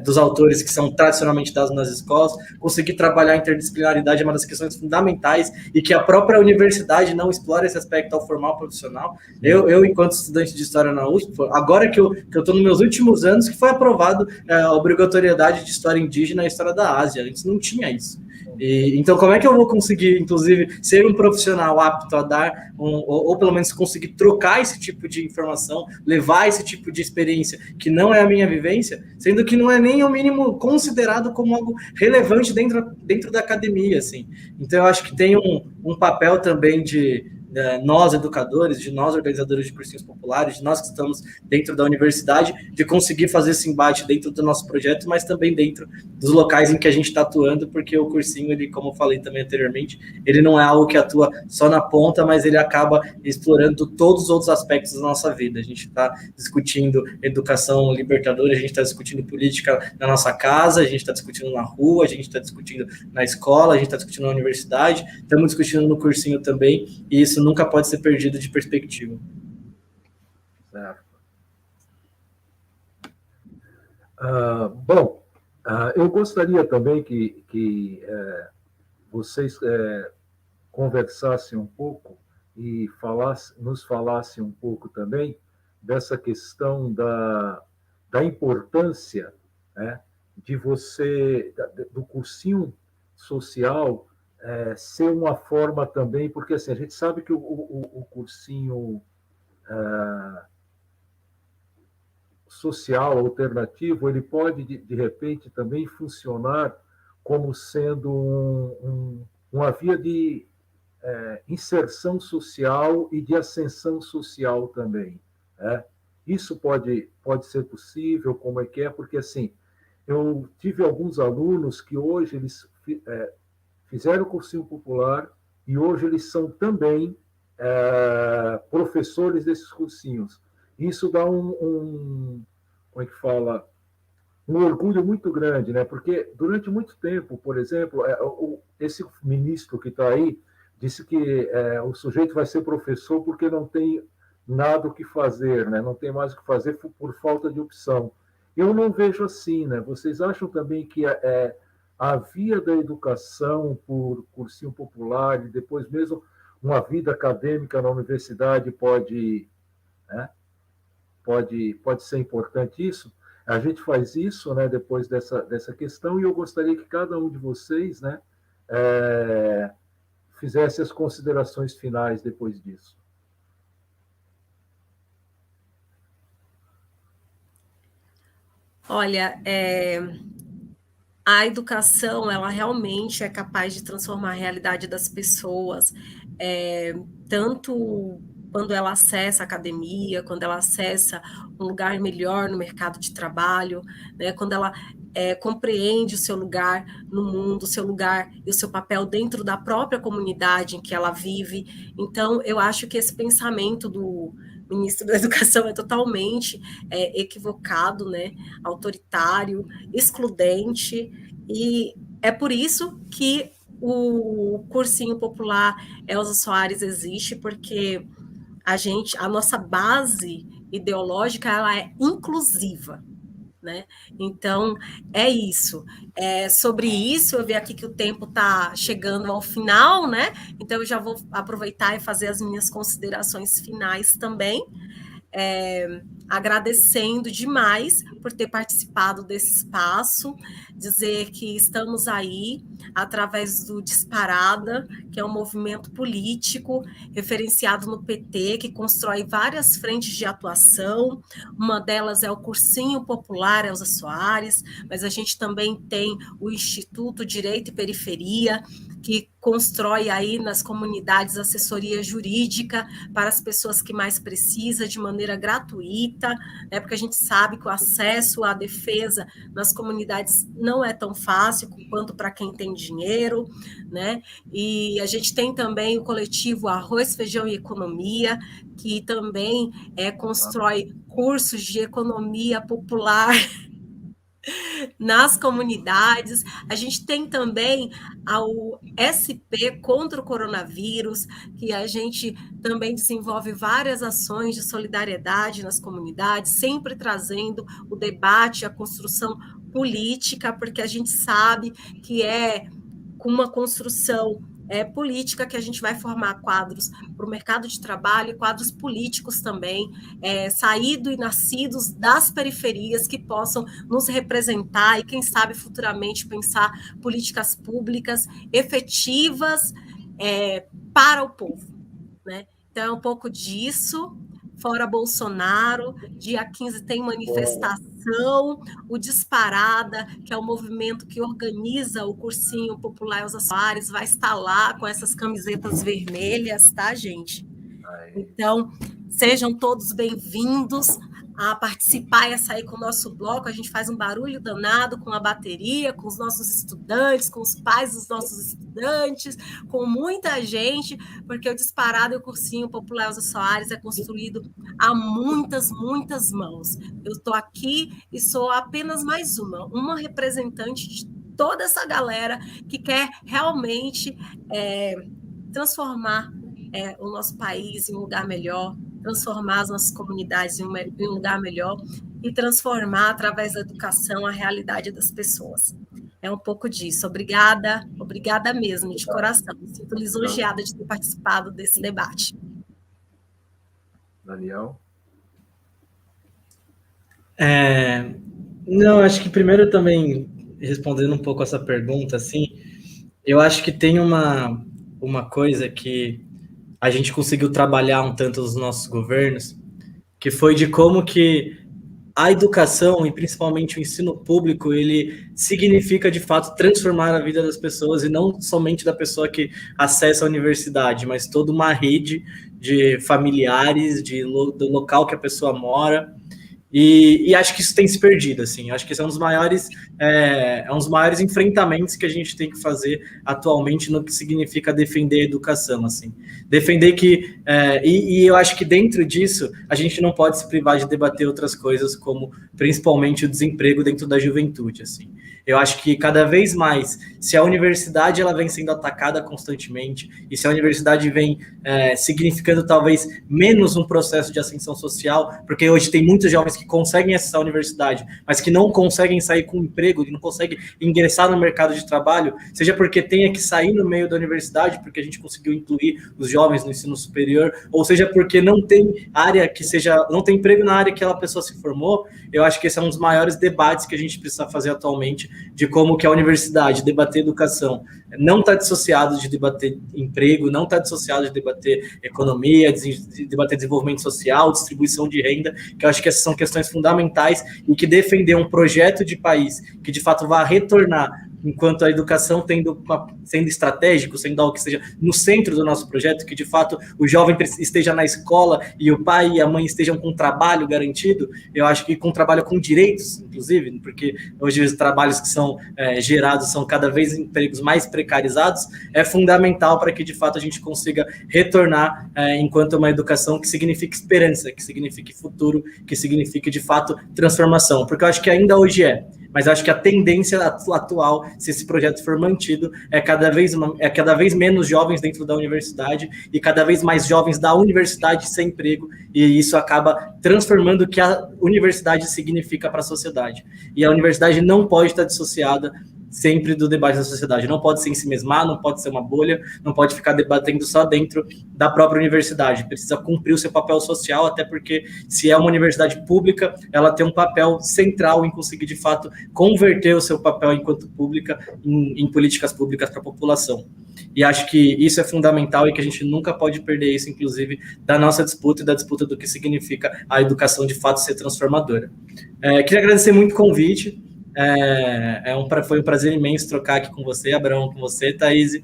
dos autores que são tradicionalmente dados nas escolas. Conseguir trabalhar a interdisciplinaridade é uma das questões fundamentais e que a própria universidade não explora esse aspecto ao formal profissional. Eu enquanto estudante de História na USP, agora que eu estou nos meus últimos anos, que foi aprovado a obrigatoriedade de História Indígena e História da Ásia. Antes não tinha isso. Então, como é que eu vou conseguir, inclusive, ser um profissional apto a dar, ou pelo menos conseguir trocar esse tipo de informação, levar esse tipo de experiência que não é a minha vivência, sendo que não é nem ao mínimo considerado como algo relevante dentro da academia, assim. Então, eu acho que tem um papel também de nós, educadores, de nós, organizadores de cursinhos populares, de nós que estamos dentro da universidade, de conseguir fazer esse embate dentro do nosso projeto, mas também dentro dos locais em que a gente está atuando, porque o cursinho, ele, como eu falei também anteriormente, ele não é algo que atua só na ponta, mas ele acaba explorando todos os outros aspectos da nossa vida. A gente está discutindo educação libertadora, a gente está discutindo política na nossa casa, a gente está discutindo na rua, a gente está discutindo na escola, a gente está discutindo na universidade, estamos discutindo no cursinho também, e isso nunca pode ser perdido de perspectiva. Certo. Bom, eu gostaria também que vocês conversassem um pouco e nos falassem um pouco também dessa questão da importância, né, de você, do cursinho social, ser uma forma também, porque assim, a gente sabe que o cursinho social alternativo, ele pode, de repente, também funcionar como sendo uma via de inserção social e de ascensão social também. Né? Isso pode ser possível, como é que é, porque assim, eu tive alguns alunos que hoje eles fizeram o cursinho popular e hoje eles são também professores desses cursinhos. Isso dá como é que fala, um orgulho muito grande, né? Porque durante muito tempo, por exemplo, esse ministro que está aí disse que o sujeito vai ser professor porque não tem nada o que fazer, né? Não tem mais o que fazer por falta de opção. Eu não vejo assim, né? Vocês acham também que a via da educação por cursinho popular e depois mesmo uma vida acadêmica na universidade pode, né? Pode ser importante isso? A gente faz isso, né, depois dessa questão, e eu gostaria que cada um de vocês, né, fizesse as considerações finais depois disso. Olha, a educação, ela realmente é capaz de transformar a realidade das pessoas, tanto quando ela acessa a academia, quando ela acessa um lugar melhor no mercado de trabalho, né, quando ela compreende o seu lugar no mundo, o seu lugar e o seu papel dentro da própria comunidade em que ela vive. Então, eu acho que esse pensamento do ministro da Educação é totalmente equivocado, né, autoritário, excludente, e é por isso que o cursinho popular Elza Soares existe, porque a nossa base ideológica, ela é inclusiva, né? Então, é isso. Sobre isso, eu vi aqui que o tempo está chegando ao final, né? Então, eu já vou aproveitar e fazer as minhas considerações finais também. Agradecendo demais por ter participado desse espaço, dizer que estamos aí através do Disparada, que é um movimento político referenciado no PT, que constrói várias frentes de atuação. Uma delas é o Cursinho Popular Elza Soares, mas a gente também tem o Instituto Direito e Periferia, que constrói aí nas comunidades assessoria jurídica para as pessoas que mais precisam, de maneira gratuita, né, porque a gente sabe que o acesso à defesa nas comunidades não é tão fácil quanto para quem tem dinheiro, né? E a gente tem também o coletivo Arroz, Feijão e Economia, que também constrói cursos de economia popular nas comunidades. A gente tem também o SP contra o coronavírus, que a gente também desenvolve várias ações de solidariedade nas comunidades, sempre trazendo o debate, a construção política, porque a gente sabe que com uma construção política que a gente vai formar quadros para o mercado de trabalho e quadros políticos também, saídos e nascidos das periferias que possam nos representar e, quem sabe, futuramente pensar políticas públicas efetivas para o povo, né? Então, é um pouco disso. Fora Bolsonaro, dia 15 tem manifestação, o Disparada, que é o movimento que organiza o Cursinho Popular Elza Soares, vai estar lá com essas camisetas vermelhas, tá, gente? Então, sejam todos bem-vindos a participar e a sair com o nosso bloco. A gente faz um barulho danado com a bateria, com os nossos estudantes, com os pais dos nossos estudantes, com muita gente, porque o Disparado e o Cursinho Popular Elza Soares é construído a muitas, muitas mãos. Eu estou aqui e sou apenas mais uma representante de toda essa galera que quer realmente transformar o nosso país em um lugar melhor, transformar as nossas comunidades em um lugar melhor e transformar, através da educação, a realidade das pessoas. É um pouco disso. Obrigada mesmo, de coração. Me sinto lisonjeada de ter participado desse debate. Daniel? Não, acho que primeiro também, respondendo um pouco essa pergunta, assim, eu acho que tem uma coisa que a gente conseguiu trabalhar um tanto nos nossos governos, que foi de como que a educação, e principalmente o ensino público, ele significa, de fato, transformar a vida das pessoas, e não somente da pessoa que acessa a universidade, mas toda uma rede de familiares, do local que a pessoa mora. E acho que isso tem se perdido, assim. Acho que esse é um dos maiores enfrentamentos que a gente tem que fazer atualmente no que significa defender a educação, assim. Defender que... e eu acho que dentro disso, a gente não pode se privar de debater outras coisas, como principalmente o desemprego dentro da juventude, assim. Eu acho que cada vez mais, se a universidade ela vem sendo atacada constantemente, e se a universidade vem significando talvez menos um processo de ascensão social, porque hoje tem muitos jovens que conseguem acessar a universidade, mas que não conseguem sair com emprego, que não conseguem ingressar no mercado de trabalho, seja porque tenha que sair no meio da universidade, porque a gente conseguiu incluir os jovens no ensino superior, ou seja porque não tem não tem emprego na área que aquela pessoa se formou. Eu acho que esse é um dos maiores debates que a gente precisa fazer atualmente, de como que a universidade, debater educação, não está dissociado de debater emprego, não está dissociado de debater economia, de debater desenvolvimento social, distribuição de renda, que eu acho que essas são questões fundamentais, e que defender um projeto de país que de fato vá retornar, enquanto a educação sendo estratégico, sendo algo que esteja no centro do nosso projeto, que de fato o jovem esteja na escola e o pai e a mãe estejam com trabalho garantido. Eu acho que com trabalho com direitos, inclusive, porque hoje os trabalhos que são gerados são cada vez empregos mais precarizados, é fundamental para que de fato a gente consiga retornar enquanto uma educação que signifique esperança, que signifique futuro, que signifique de fato transformação, porque eu acho que ainda hoje mas acho que a tendência atual, se esse projeto for mantido, é cada vez menos jovens dentro da universidade e cada vez mais jovens da universidade sem emprego, e isso acaba transformando o que a universidade significa para a sociedade. E a universidade não pode estar dissociada sempre do debate da sociedade, não pode se ensimesmar, não pode ser uma bolha, não pode ficar debatendo só dentro da própria universidade, precisa cumprir o seu papel social, até porque se é uma universidade pública, ela tem um papel central em conseguir de fato converter o seu papel enquanto pública em políticas públicas para a população. E acho que isso é fundamental e que a gente nunca pode perder isso, inclusive, da nossa disputa e da disputa do que significa a educação de fato ser transformadora. Queria agradecer muito o convite. Foi um prazer imenso trocar aqui com você, Abraão, com você, Thaís.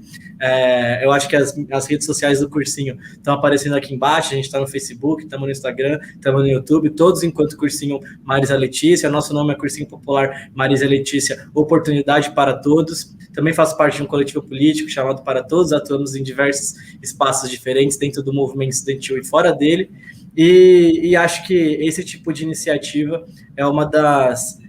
Eu acho que as redes sociais do cursinho estão aparecendo aqui embaixo. A gente está no Facebook, estamos no Instagram, estamos no YouTube, todos enquanto Cursinho Marisa Letícia. Nosso nome é Cursinho Popular Marisa Letícia, Oportunidade para Todos. Também faço parte de um coletivo político chamado Para Todos, atuamos em diversos espaços diferentes dentro do movimento estudantil e fora dele. E acho que esse tipo de iniciativa é uma das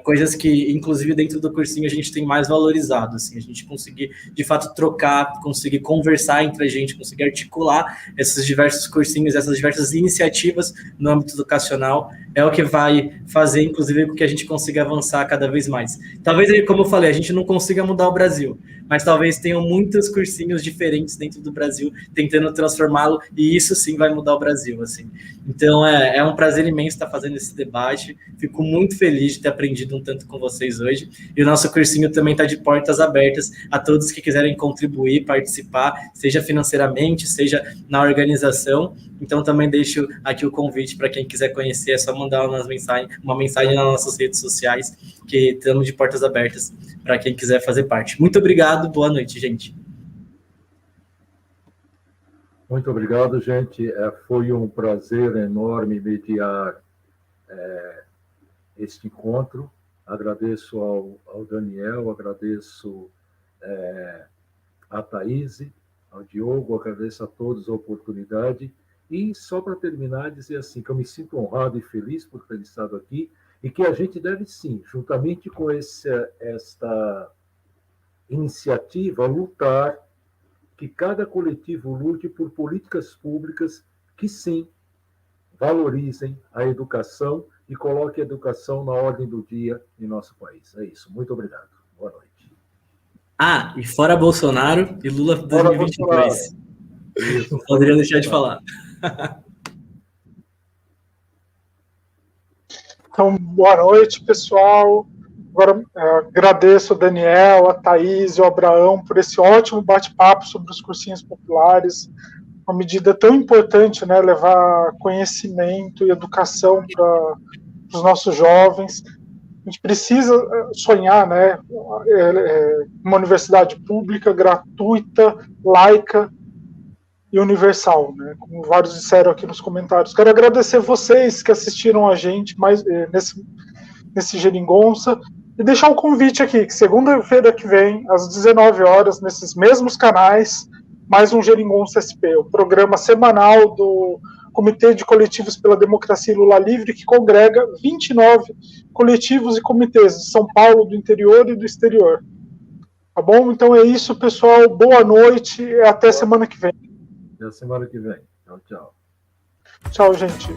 coisas que, inclusive, dentro do cursinho a gente tem mais valorizado, assim, a gente conseguir, de fato, trocar, conseguir conversar entre a gente, conseguir articular esses diversos cursinhos, essas diversas iniciativas no âmbito educacional, é o que vai fazer, inclusive, com que a gente consiga avançar cada vez mais. Talvez, como eu falei, a gente não consiga mudar o Brasil, mas talvez tenham muitos cursinhos diferentes dentro do Brasil tentando transformá-lo, e isso sim vai mudar o Brasil, assim. Então, é um prazer imenso estar fazendo esse debate, fico muito feliz de ter aprendido um tanto com vocês hoje, e o nosso cursinho também está de portas abertas a todos que quiserem contribuir, participar, seja financeiramente, seja na organização. Então também deixo aqui o convite para quem quiser conhecer, é só mandar uma mensagem nas nossas redes sociais, que estamos de portas abertas para quem quiser fazer parte. Muito obrigado, boa noite, gente. Muito obrigado, gente. Foi um prazer enorme mediar este encontro. Agradeço ao Daniel, agradeço a Thaís, ao Diogo, agradeço a todos a oportunidade. E só para terminar, dizer assim, que eu me sinto honrado e feliz por ter estado aqui, e que a gente deve sim, juntamente com esta iniciativa, lutar, que cada coletivo lute por políticas públicas que sim valorizem a educação e coloquem a educação na ordem do dia em nosso país. É isso. Muito obrigado. Boa noite. E fora Bolsonaro e Lula 2022. Não poderia deixar de falar. Então, boa noite, pessoal. Agora, agradeço o Daniel, a Thaís e o Abraão por esse ótimo bate-papo sobre os cursinhos populares. Uma medida tão importante, né? Levar conhecimento e educação para os nossos jovens. A gente precisa sonhar, né? Uma universidade pública, gratuita, laica e universal, né? Como vários disseram aqui nos comentários. Quero agradecer vocês que assistiram a gente nesse Geringonça e deixar um convite aqui, que segunda-feira que vem, às 19 horas, nesses mesmos canais, mais um Geringonça SP, o programa semanal do Comitê de Coletivos pela Democracia e Lula Livre, que congrega 29 coletivos e comitês de São Paulo, do interior e do exterior. Tá bom? Então é isso, pessoal. Boa noite e até semana que vem. Até semana que vem. Tchau, tchau. Tchau, gente.